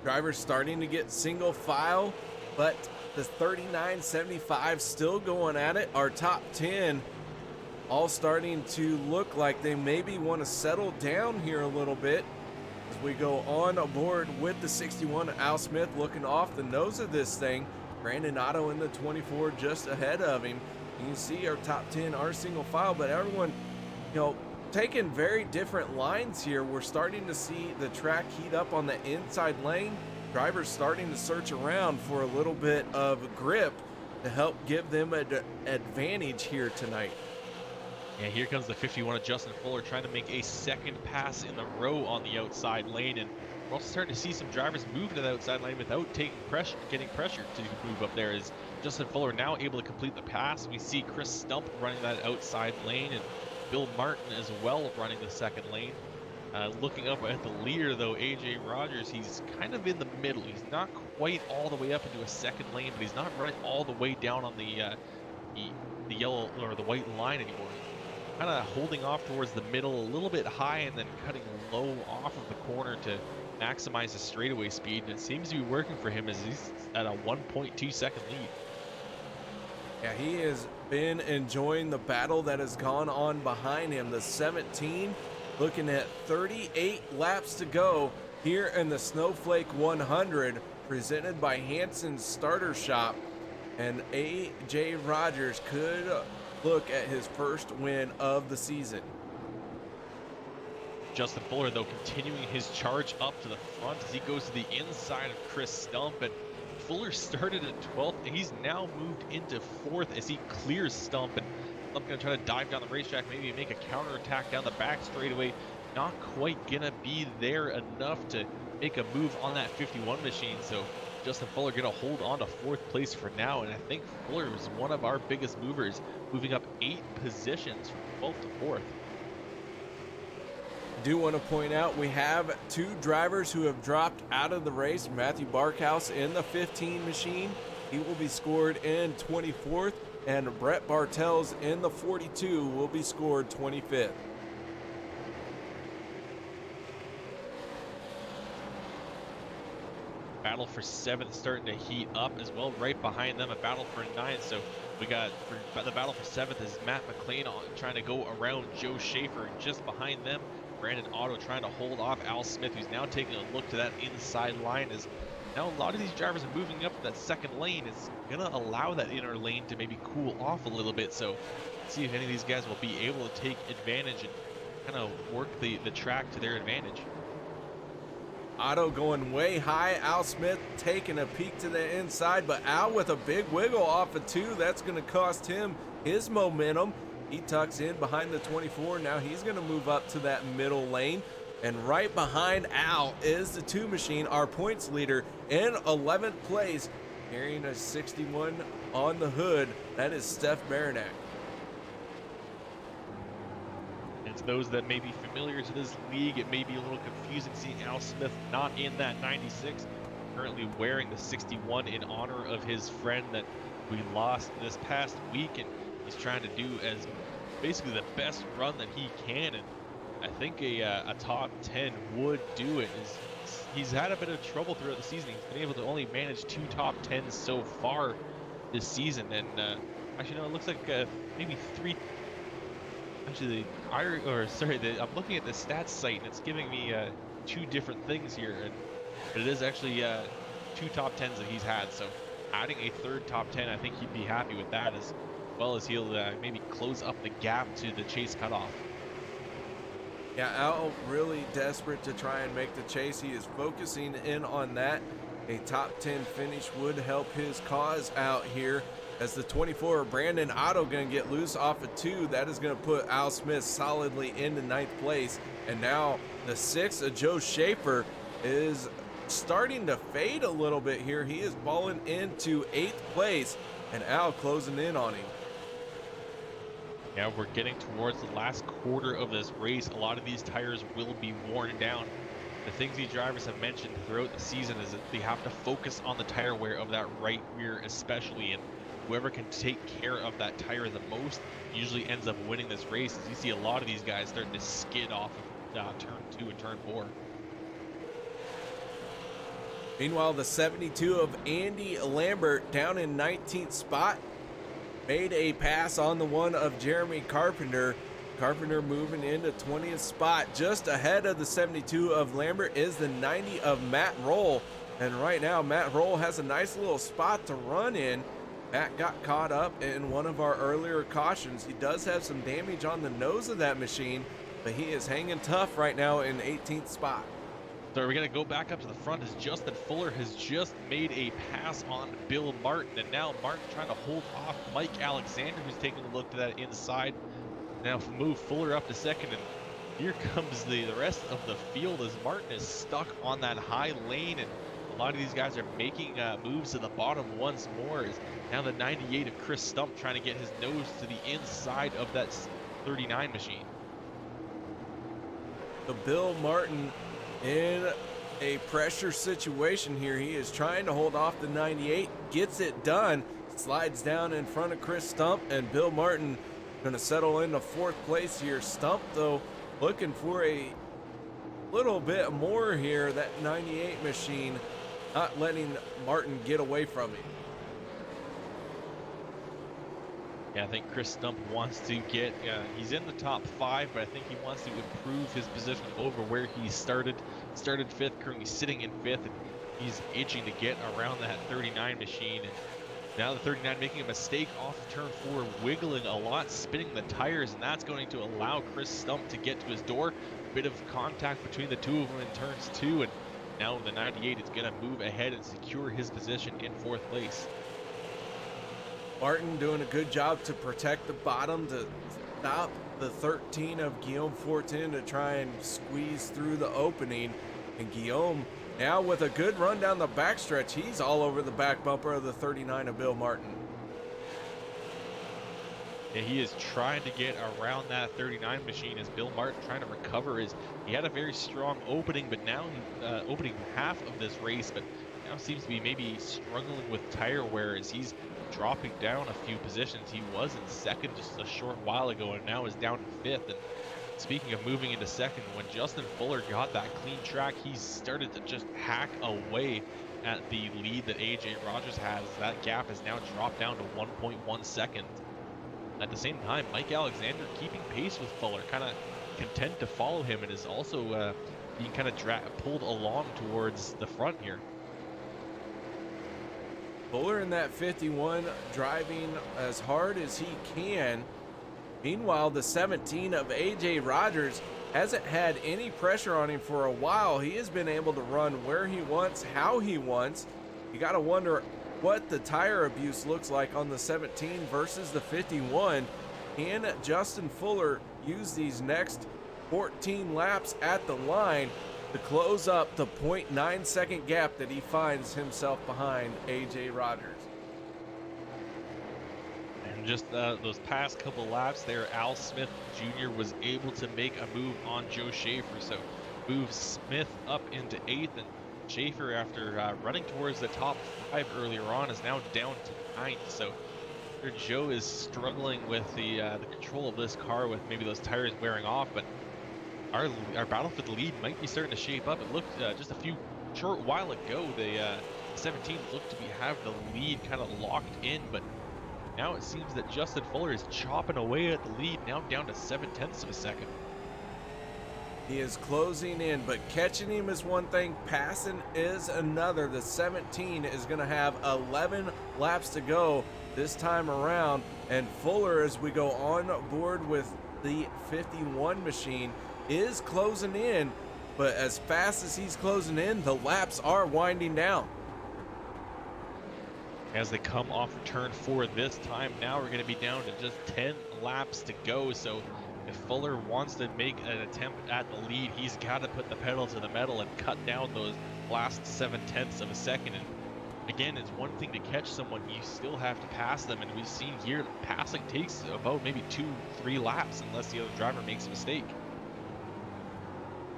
Drivers starting to get single file, but the 39-75 still going at it. Our top 10 all starting to look like they maybe want to settle down here a little bit as we go on board with the 61. Al Smith looking off the nose of this thing. Brandon Otto in the 24 just ahead of him. You can see our top 10 are single file, but everyone, taking very different lines here. We're starting to see the track heat up on the inside lane. Drivers starting to search around for a little bit of grip to help give them an advantage here tonight. And here comes the 51 of Justin Fuller trying to make a second pass in the row on the outside lane. And we're also starting to see some drivers move to the outside lane without getting pressure to move up there. As Justin Fuller now able to complete the pass. We see Chris Stump running that outside lane, and Bill Martin as well running the second lane. Looking up at the leader though, AJ Rogers, he's kind of in the middle. He's not quite all the way up into a second lane, but he's not running all the way down on the yellow or the white line anymore. kind of holding off towards the middle, a little bit high, and then cutting low off of the corner to maximize his straightaway speed. And it seems to be working for him as he's at a 1.2 second lead. Yeah, he has been enjoying the battle that has gone on behind him. The 17 looking at 38 laps to go here in the Snowflake 100, presented by Hansons Starter Shop. And AJ Rogers could look at his first win of the season. Justin Fuller, though, continuing his charge up to the front as he goes to the inside of Chris Stump. And Fuller started at 12th, and he's now moved into 4th as he clears Stump. And Stump gonna try to dive down the racetrack, maybe make a counterattack down the back straightaway. Not quite gonna be there enough to make a move on that 51 machine. So Justin Fuller gonna hold on to 4th place for now. And I think Fuller was one of our biggest movers, moving up 8 positions from 12th to 4th. Do want to point out we have 2 drivers who have dropped out of the race. Matthew Barkhouse in the 15 machine, he will be scored in 24th, and Brett Bartels in the 42 will be scored 25th. Battle for 7th starting to heat up as well. Right behind them, a battle for 9th. So we got for the battle for 7th is Matt McLean trying to go around Joe Schaefer. Just behind them, Brandon Otto trying to hold off Al Smith, who's now taking a look to that inside line. As now a lot of these drivers are moving up that second lane. It's gonna allow that inner lane to maybe cool off a little bit. So let's see if any of these guys will be able to take advantage and kind of work the track to their advantage. Otto going way high. Al Smith taking a peek to the inside, but Al with a big wiggle off of 2. That's going to cost him his momentum. He tucks in behind the 24. Now he's going to move up to that middle lane. And right behind Al is the 2 machine, our points leader in 11th place, carrying a 61 on the hood. That is Stefan Marinak. To those that may be familiar to this league, it may be a little confusing seeing Al Smith not in that 96, currently wearing the 61 in honor of his friend that we lost this past week, and he's trying to do as basically the best run that he can, and I think a top 10 would do it. He's had a bit of trouble throughout the season. He's been able to only manage 2 top 10s so far this season, and actually no, it looks like maybe 3. Actually, I'm looking at the stats site and it's giving me 2 different things here, but it is actually 2 top 10s that he's had. So adding a 3rd top 10, I think he'd be happy with that, as well as he'll maybe close up the gap to the chase cutoff. Yeah, Al really desperate to try and make the chase. He is focusing in on that. A top 10 finish would help his cause out here. As the 24, Brandon Otto going to get loose off of 2. That is going to put Al Smith solidly into 9th place. And now the 6 of Joe Schaefer is starting to fade a little bit here. He is falling into 8th place, and Al closing in on him. Yeah, we're getting towards the last quarter of this race. A lot of these tires will be worn down. The things these drivers have mentioned throughout the season is that they have to focus on the tire wear of that right rear especially, and whoever can take care of that tire the most usually ends up winning this race, as you see a lot of these guys starting to skid off of turn 2 and turn 4. Meanwhile, the 72 of Andy Lambert down in 19th spot made a pass on the 1 of Jeremy Carpenter. Carpenter moving into 20th spot. Just ahead of the 72 of Lambert is the 90 of Matt Roll. And right now, Matt Roll has a nice little spot to run in. Matt got caught up in one of our earlier cautions. He does have some damage on the nose of that machine, but he is hanging tough right now in 18th spot. So we're going to go back up to the front as Justin Fuller has just made a pass on Bill Martin, and now Martin trying to hold off Mike Alexander, who's taking a look to that inside. Now move Fuller up to 2nd, and here comes the rest of the field as Martin is stuck on that high lane, and a lot of these guys are making moves to the bottom once more. As now the 98 of Chris Stump trying to get his nose to the inside of that 39 machine. So Bill Martin in a pressure situation here. He is trying to hold off the 98, gets it done, slides down in front of Chris Stump, and Bill Martin Gonna settle into 4th place here. Stump, though, looking for a little bit more here. That 98 machine not letting Martin get away from him. Yeah, I think Chris Stump wants to get, he's in the top 5, but I think he wants to improve his position over where he started 5th, currently sitting in 5th, and he's itching to get around that 39 machine. And now the 39 making a mistake off turn 4, wiggling a lot, spinning the tires, and that's going to allow Chris Stump to get to his door. Bit of contact between the two of them in turns 2, and now the 98 is going to move ahead and secure his position in 4th place. Martin doing a good job to protect the bottom to stop the 13 of Guillaume Fortin to try and squeeze through the opening. And Guillaume now with a good run down the backstretch. He's all over the back bumper of the 39 of Bill Martin. Yeah, he is trying to get around that 39 machine as Bill Martin trying to recover he had a very strong opening, but now opening half of this race, but now seems to be maybe struggling with tire wear as he's dropping down a few positions. He was in 2nd just a short while ago and now is down in 5th. And speaking of moving into 2nd, when Justin Fuller got that clean track, he started to just hack away at the lead that AJ Rogers has. That gap has now dropped down to 1.1 seconds. At the same time, Mike Alexander keeping pace with Fuller, kind of content to follow him, and is also being kind of pulled along towards the front here. Fuller in that 51 driving as hard as he can. Meanwhile, the 17 of AJ Rogers hasn't had any pressure on him for a while. He has been able to run where he wants, how he wants. You got to wonder what the tire abuse looks like on the 17 versus the 51. Can Justin Fuller use these next 14 laps at the line to close up the 0.9 second gap that he finds himself behind AJ Rogers? And just those past couple laps there, Al Smith Jr. was able to make a move on Joe Schaefer, so moves Smith up into 8th, and Schaefer, after running towards the top 5 earlier on, is now down to 9th. So Joe is struggling with the control of this car, with maybe those tires wearing off, but our battle for the lead might be starting to shape up. It looked just a short while ago, the 17 looked to have the lead kind of locked in, but now it seems that Justin Fuller is chopping away at the lead, now down to 0.7 of a second. He is closing in, but catching him is one thing, passing is another. The 17 is going to have 11 laps to go this time around, and Fuller, as we go on board with the 51 machine, is closing in, but as fast as he's closing in, the laps are winding down. As they come off of turn 4 this time, now we're going to be down to just 10 laps to go. So if Fuller wants to make an attempt at the lead, he's got to put the pedal to the metal and cut down those last 0.7 of a second. And again, it's one thing to catch someone, you still have to pass them. And we've seen here that passing takes about maybe 2-3 laps unless the other driver makes a mistake.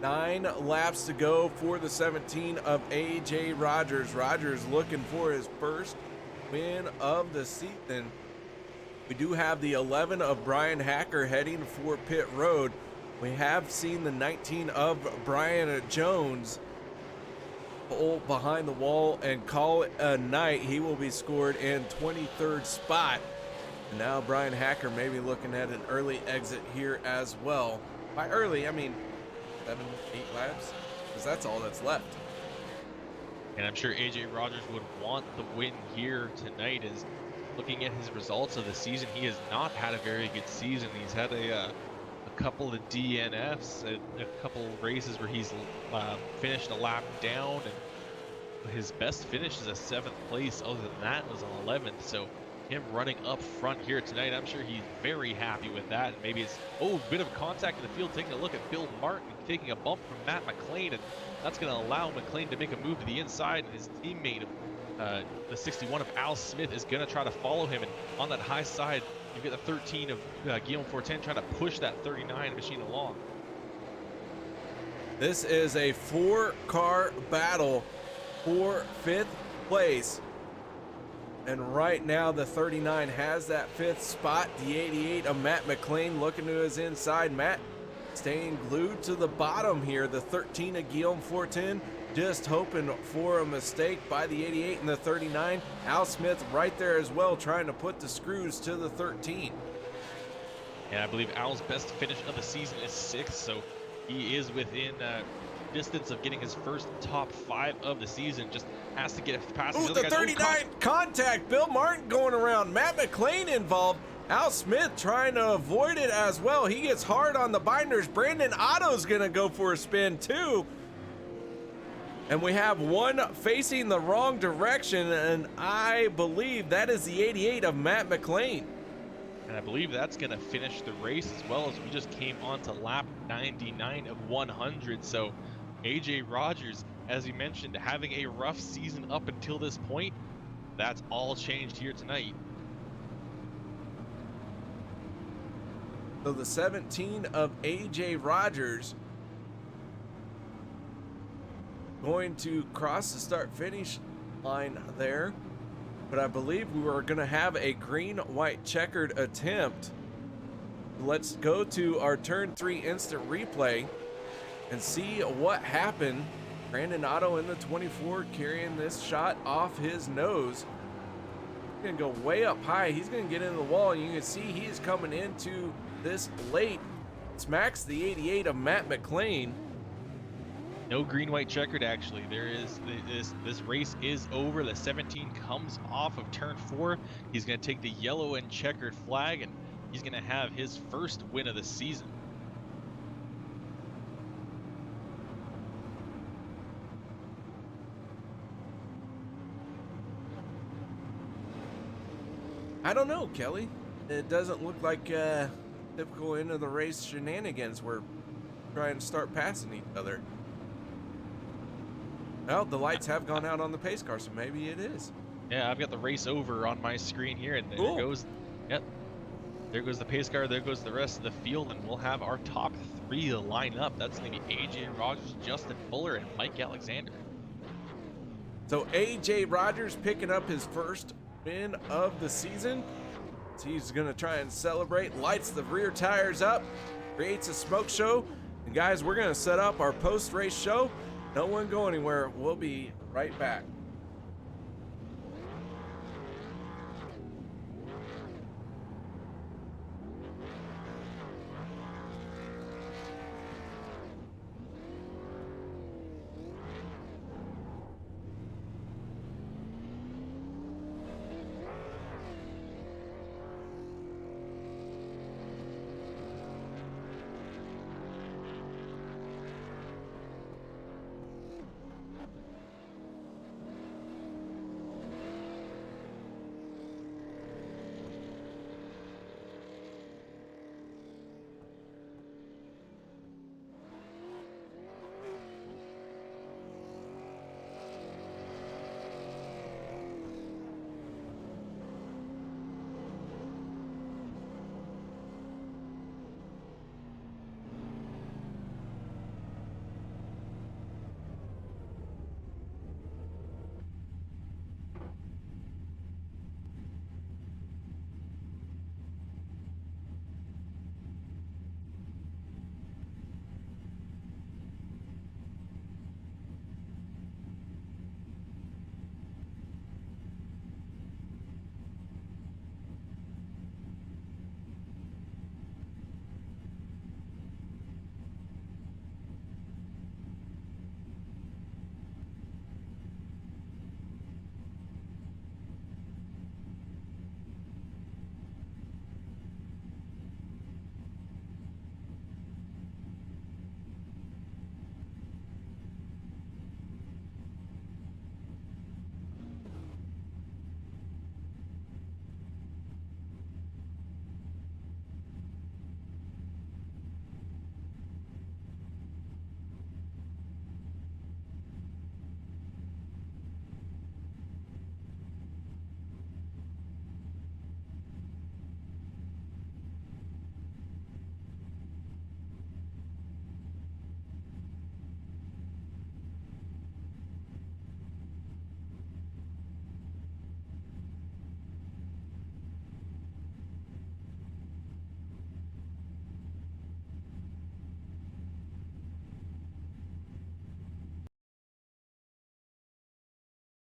9 laps to go for the 17 of AJ Rogers. Rogers looking for his first win of the season. We do have the 11 of Brian Hacker heading for pit road. We have seen the 19 of Brian Jones pull behind the wall and call it a night. He will be scored in 23rd spot. And now Brian Hacker may be looking at an early exit here as well. By early, I mean 7-8 laps, because that's all that's left. And I'm sure AJ Rogers would want the win here tonight. Is looking at his results of the season, he has not had a very good season. He's had a couple of DNFs, a couple races where he's finished a lap down, and his best finish is a 7th place. Other than that, was an 11th. So him running up front here tonight, I'm sure he's very happy with that. And maybe it's a bit of contact in the field, taking a look at Bill Martin taking a bump from Matt McLean, and that's going to allow McLean to make a move to the inside, and his teammate, the 61 of Al Smith, is going to try to follow him. And on that high side, you've got the 13 of Guillaume Fortin trying to push that 39 machine along. This is a 4-car battle for 5th place. And right now, the 39 has that 5th spot. The 88 of Matt McLean looking to his inside. Matt staying glued to the bottom here. The 13 of Guillaume Fortin just hoping for a mistake by the 88 and the 39. Al Smith right there as well, trying to put the screws to the 13. And I believe Al's best finish of the season is 6th, so he is within distance of getting his first top 5 of the season. Just has to get past Ooh, the 39 contact. Bill Martin going around. Matt McLean involved. Al Smith trying to avoid it as well. He gets hard on the binders. Brandon Otto's going to go for a spin too. And we have one facing the wrong direction, and I believe that is the 88 of Matt McLean. And I believe that's going to finish the race as well, as we just came on to lap 99 of 100. So AJ Rogers, as you mentioned, having a rough season up until this point. That's all changed here tonight. So the 17 of AJ Rogers going to cross the start finish line there. But I believe we were going to have a green-white checkered attempt. Let's go to our turn 3 instant replay and see what happened. Brandon Otto in the 24 carrying this shot off his nose. He's going to go way up high. He's going to get into the wall, and you can see he's coming into this late. Smacks the 88 of Matt McLean. No green-white checkered, actually. There is this race is over. The 17 comes off of turn 4. He's going to take the yellow and checkered flag, and he's going to have his first win of the season. I don't know, Kelly. It doesn't look like typical end of the race shenanigans. We're trying to start passing each other. Well, the lights have gone out on the pace car, so maybe it is. Yeah, I've got the race over on my screen here, and there goes, yep, there goes the pace car, there goes the rest of the field, and we'll have our top 3 line up. That's going to be AJ Rogers, Justin Fuller, and Mike Alexander. So AJ Rogers picking up his first win of the season. So he's going to try and celebrate, lights the rear tires up, creates a smoke show. And guys, we're going to set up our post-race show. No one go anywhere. We'll be right back.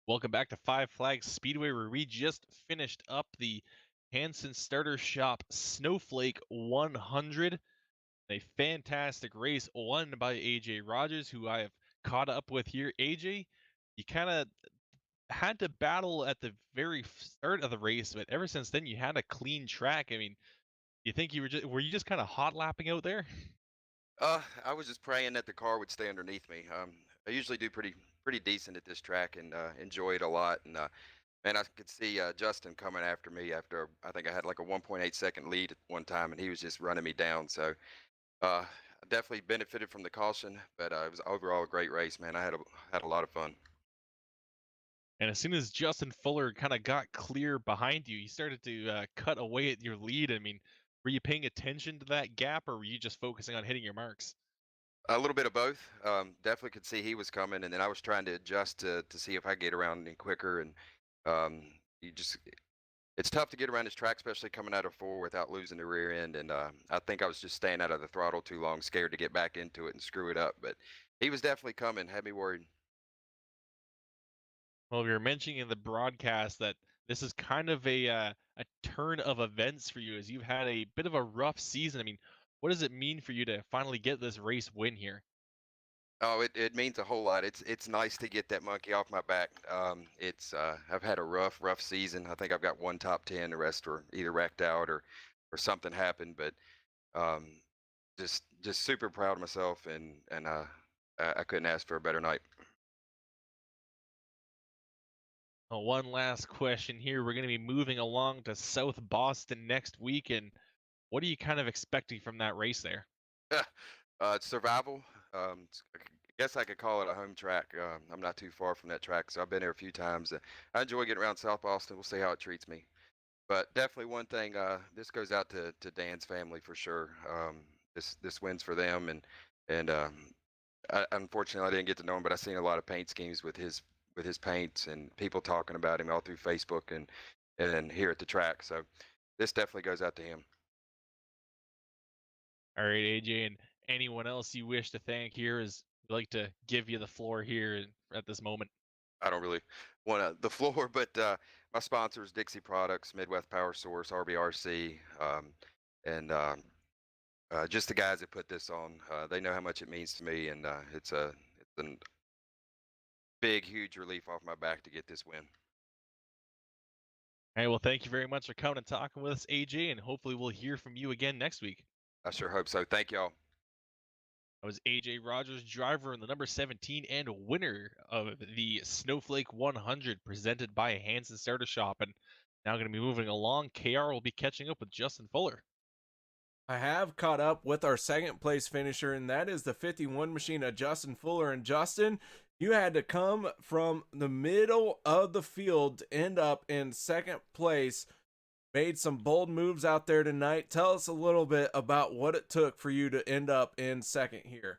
Welcome back to Five Flags Speedway, where we just finished up the Hansons Starter Shop Snowflake 100. A fantastic race won by AJ Rogers, who I have caught up with here. AJ, you kind of had to battle at the very start of the race, but ever since then you had a clean track. I mean, you think were you just kind of hot lapping out there? I was just praying that the car would stay underneath me. I usually do pretty decent at this track and enjoy it a lot. And man, I could see Justin coming after me after I think I had like a 1.8 second lead at one time, and he was just running me down. So I definitely benefited from the caution, but it was overall a great race, man. I had a lot of fun. And as soon as Justin Fuller kind of got clear behind you, you started to cut away at your lead. I mean, were you paying attention to that gap, or were you just focusing on hitting your marks? A little bit of both. Definitely could see he was coming, and then I was trying to adjust to see if I could get around any quicker. And you just it's tough to get around this track, especially coming out of four without losing the rear end. And I think I was just staying out of the throttle too long, scared to get back into it and screw it up. But he was definitely coming, had me worried. Well, we were mentioning in the broadcast that this is kind of a turn of events for you, as you've had a bit of a rough season. I mean, what does it mean for you to finally get this race win here? Oh, it means a whole lot. It's nice to get that monkey off my back. It's I've had a rough season. I think I've got one top 10. The rest were either wrecked out or something happened. But um, just super proud of myself, and I couldn't ask for a better night. One last question here. We're going to be moving along to South Boston next week, and what are you kind of expecting from that race there? It's survival. I guess I could call it a home track. I'm not too far from that track, so I've been there a few times. I enjoy getting around South Boston. We'll see how it treats me. But definitely one thing. This goes out to Dan's family for sure. This wins for them, and unfortunately I didn't get to know him, but I've seen a lot of paint schemes with his paints and people talking about him all through Facebook and here at the track. So this definitely goes out to him. All right, AJ, and anyone else you wish to thank here, is I'd like to give you the floor here at this moment. I don't really want the floor, but my sponsors: Dixie Products, Midwest Power Source, RBRC, and just the guys that put this on. They know how much it means to me, and it's a big, huge relief off my back to get this win. All right, well, thank you very much for coming and talking with us, AJ, and hopefully we'll hear from you again next week. I sure hope so. Thank y'all. That was AJ Rogers, driver in the number 17 and winner of the Snowflake 100 presented by Hanson Starter Shop. And now going to be moving along. KR will be catching up with Justin Fuller. I have caught up with our second place finisher, and that is the 51 machine of Justin Fuller. And Justin, you had to come from the middle of the field to end up in second place. Made some bold moves out there tonight. Tell us a little bit about what it took for you to end up in second here.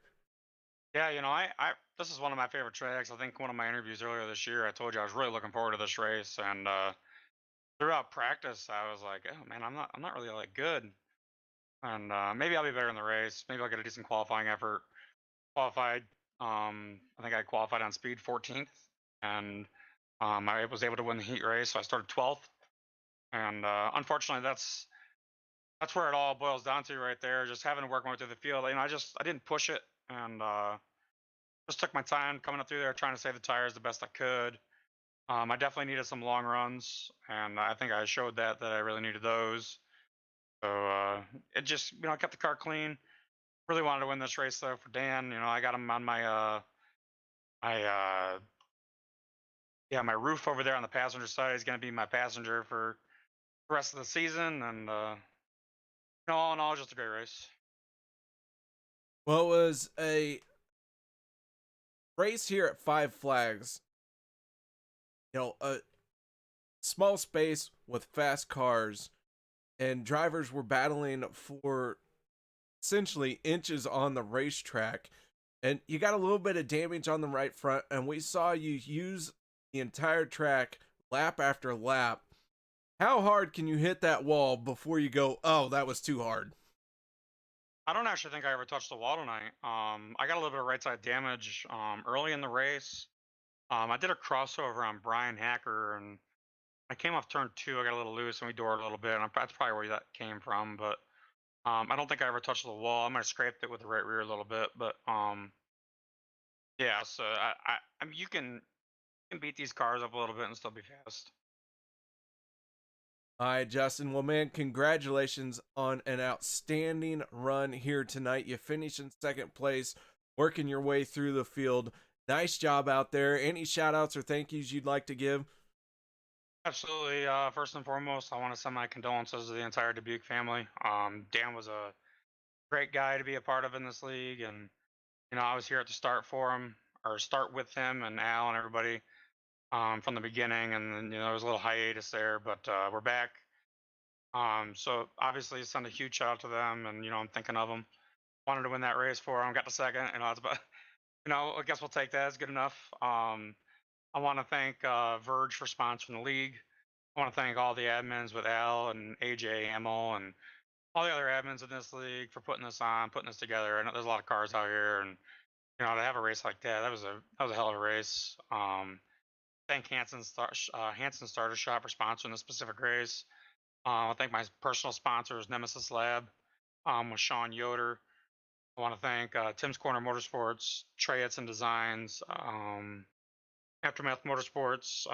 Yeah, I this is one of my favorite tracks. I think one of my interviews earlier this year, I told you I was really looking forward to this race, and throughout practice, I was like, oh man, I'm not really like good, and maybe I'll be better in the race. Maybe I'll get a decent qualifying effort. Qualified, I think I qualified on speed 14th, and I was able to win the heat race, so I started 12th, and unfortunately, that's where it all boils down to right there. Just having to work my way through the field. I didn't push it, and just took my time coming up through there, trying to save the tires the best I could. I definitely needed some long runs, and I think I showed that I really needed those. So it just kept the car clean. Really wanted to win this race though for Dan. I got him on my my roof over there on the passenger side. He's gonna be my passenger for the rest of the season, and all in all, just a great race. Well, it was a race here at Five Flags. A small space with fast cars, and drivers were battling for essentially inches on the racetrack. And you got a little bit of damage on the right front, and we saw you use the entire track lap after lap. How hard can you hit that wall before you go, oh, that was too hard? I don't actually think I ever touched the wall tonight. I got a little bit of right side damage early in the race. I did a crossover on Brian Hacker, and I came off turn 2. I got a little loose, and we doored a little bit, and that's probably where that came from. But I don't think I ever touched the wall. I might have scraped it with the right rear a little bit, but yeah. So I mean, you can beat these cars up a little bit and still be fast. All right, Justin. Well, man, congratulations on an outstanding run here tonight. You finished in second place, working your way through the field. Nice job out there. Any shout outs or thank yous you'd like to give? Absolutely. First and foremost, I want to send my condolences to the entire Dubuque family. Dan was a great guy to be a part of in this league, and I was here at the start for him, or start with him and Al and everybody from the beginning, and then there was a little hiatus there, but we're back. So obviously, send a huge shout out to them, and I'm thinking of them. Wanted to win that race for them, got the second. It's about, I guess we'll take that as good enough. I want to thank Verge for sponsoring the league. I want to thank all the admins with Al and AJ Amel and all the other admins in this league for putting this on, putting this together. I know there's a lot of cars out here, and to have a race like that, that was a hell of a race. Thank Hanson Starter Shop for sponsoring this specific race. I thank my personal sponsors, Nemesis Lab, with Sean Yoder. I want to thank Tim's Corner Motorsports, Trey Edson Designs, Aftermath Motorsports,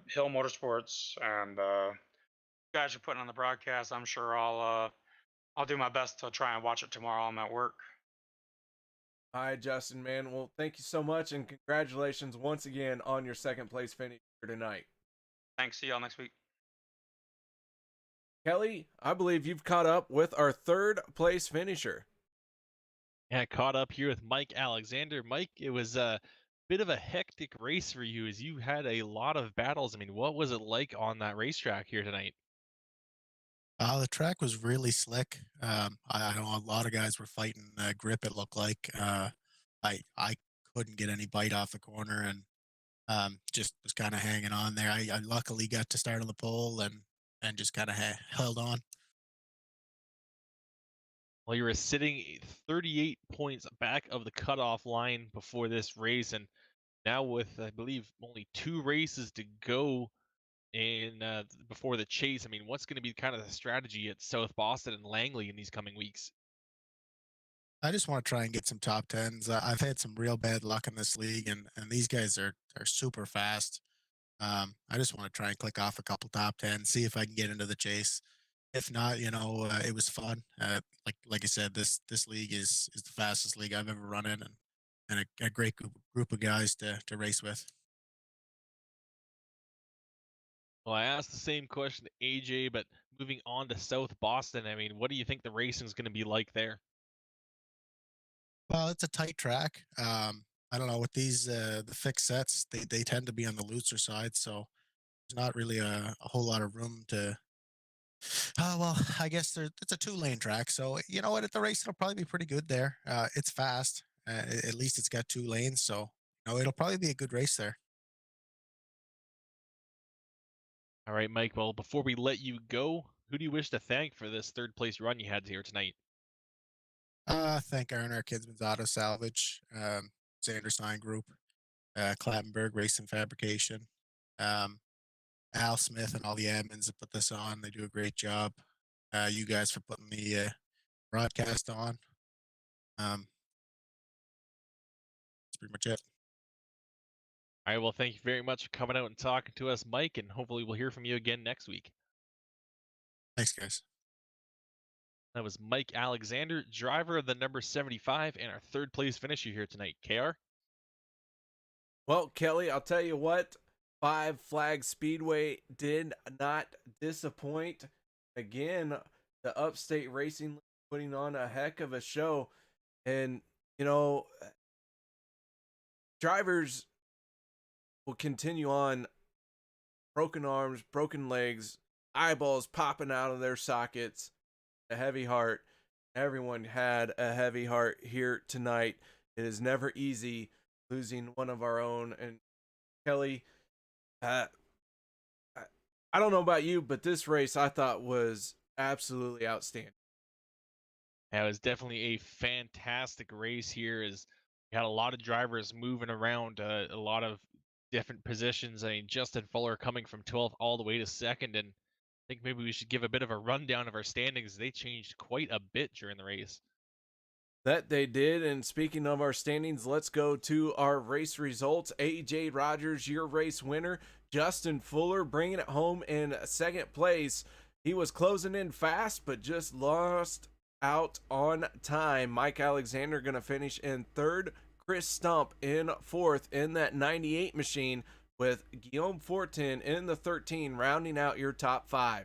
Hill Motorsports, and you guys are putting on the broadcast. I'm sure I'll do my best to try and watch it tomorrow. I'm at work. All right, Justin, man. Well, thank you so much, and congratulations once again on your second place finish here tonight. Thanks. See y'all next week. Kelly, I believe you've caught up with our third place finisher. Yeah, caught up here with Mike Alexander. Mike, it was a bit of a hectic race for you as you had a lot of battles. I mean, what was it like on that racetrack here tonight? The track was really slick. I know a lot of guys were fighting grip. It looked like I couldn't get any bite off the corner, and just was kind of hanging on there. I luckily got to start on the pole and just kind of held on. Well, you were sitting 38 points back of the cutoff line before this race, and now with I believe only 2 races to go in before the chase. I mean, what's going to be kind of the strategy at South Boston and Langley in these coming weeks? I just want to try and get some top tens. I've had some real bad luck in this league, and these guys are super fast. I just want to try and click off a couple top tens, see if I can get into the chase. If not, it was fun. Like I said, this league is the fastest league I've ever run in, and a great group of guys to race with. Well, I asked the same question to AJ, but moving on to South Boston, I mean, what do you think the racing is going to be like there? Well, it's a tight track. I don't know with these the fixed sets, they tend to be on the looser side, so there's not really a whole lot of room to. Well, I guess it's a 2-lane track, so you know what? The race will probably be pretty good there. It's fast. At least it's got 2 lanes, so it'll probably be a good race there. All right, Mike. Well, before we let you go, who do you wish to thank for this third place run you had here tonight? Thank R&R Kidsman's Auto Salvage, Xander Sign Group, Clattenburg Racing Fabrication, Al Smith, and all the admins that put this on. They do a great job. You guys for putting the broadcast on. That's pretty much it. All right. Well, thank you very much for coming out and talking to us, Mike, and hopefully we'll hear from you again next week. Thanks, guys. That was Mike Alexander, driver of the number 75, and our third place finisher here tonight. KR? Well, Kelly, I'll tell you what, Five Flag Speedway did not disappoint. Again, the Upstate Racing League putting on a heck of a show. And, drivers will continue on broken arms, broken legs, eyeballs popping out of their sockets, a heavy heart. Everyone had a heavy heart here tonight. It is never easy losing one of our own. And Kelly, I don't know about you, but this race I thought was absolutely outstanding. Yeah, it was definitely a fantastic race here as we had a lot of drivers moving around, a lot of different positions. I mean, Justin Fuller coming from 12th all the way to second, and I think maybe we should give a bit of a rundown of our standings. They changed quite a bit during the race. That they did. And speaking of our standings, let's go to our race results. AJ Rogers, your race winner. Justin Fuller bringing it home in second place. He was closing in fast, but just lost out on time. Mike Alexander going to finish in third. Chris Stump in fourth in that 98 machine, with Guillaume Fortin in the 13, rounding out your top 5.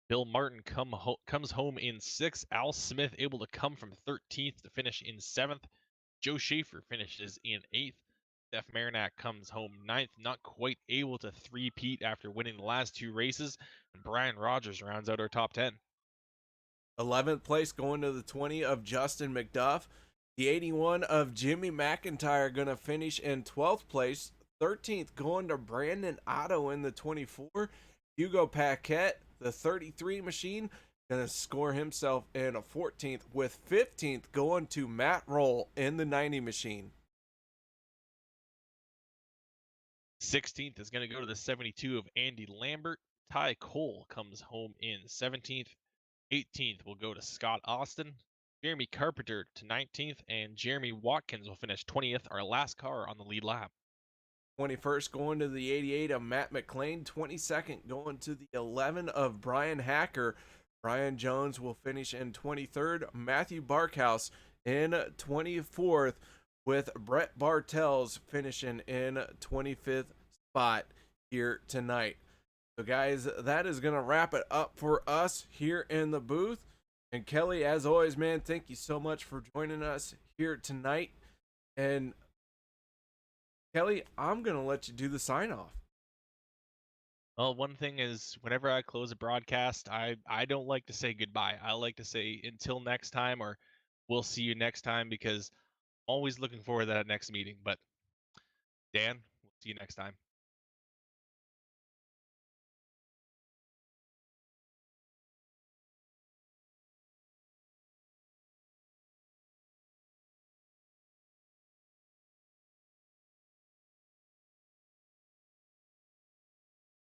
Bill Martin comes home in 6th. Al Smith able to come from 13th to finish in 7th. Joe Schaefer finishes in 8th. Stefan Marinak comes home 9th, not quite able to three-peat after winning the last 2 races. And Brian Rogers rounds out our top 10. 11th place going to the 20 of Justin McDuff. The 81 of Jimmy McIntyre going to finish in 12th place. 13th going to Brandon Otto in the 24. Hugo Paquette, the 33 machine, going to score himself in a 14th, with 15th going to Matt Roll in the 90 machine. 16th is going to go to the 72 of Andy Lambert. Ty Cole comes home in 17th. 18th will go to Scott Austin. Jeremy Carpenter to 19th, and Jeremy Watkins will finish 20th, our last car on the lead lap. 21st going to the 88 of Matt McLean. 22nd going to the 11 of Brian Hacker. Brian Jones will finish in 23rd. Matthew Barkhouse in 24th, with Brett Bartels finishing in 25th spot here tonight. So guys, that is going to wrap it up for us here in the booth. And Kelly, as always, man, thank you so much for joining us here tonight. And Kelly, I'm going to let you do the sign off. Well, one thing is, whenever I close a broadcast, I don't like to say goodbye. I like to say until next time, or we'll see you next time, because I'm always looking forward to that next meeting. But Dan, we'll see you next time.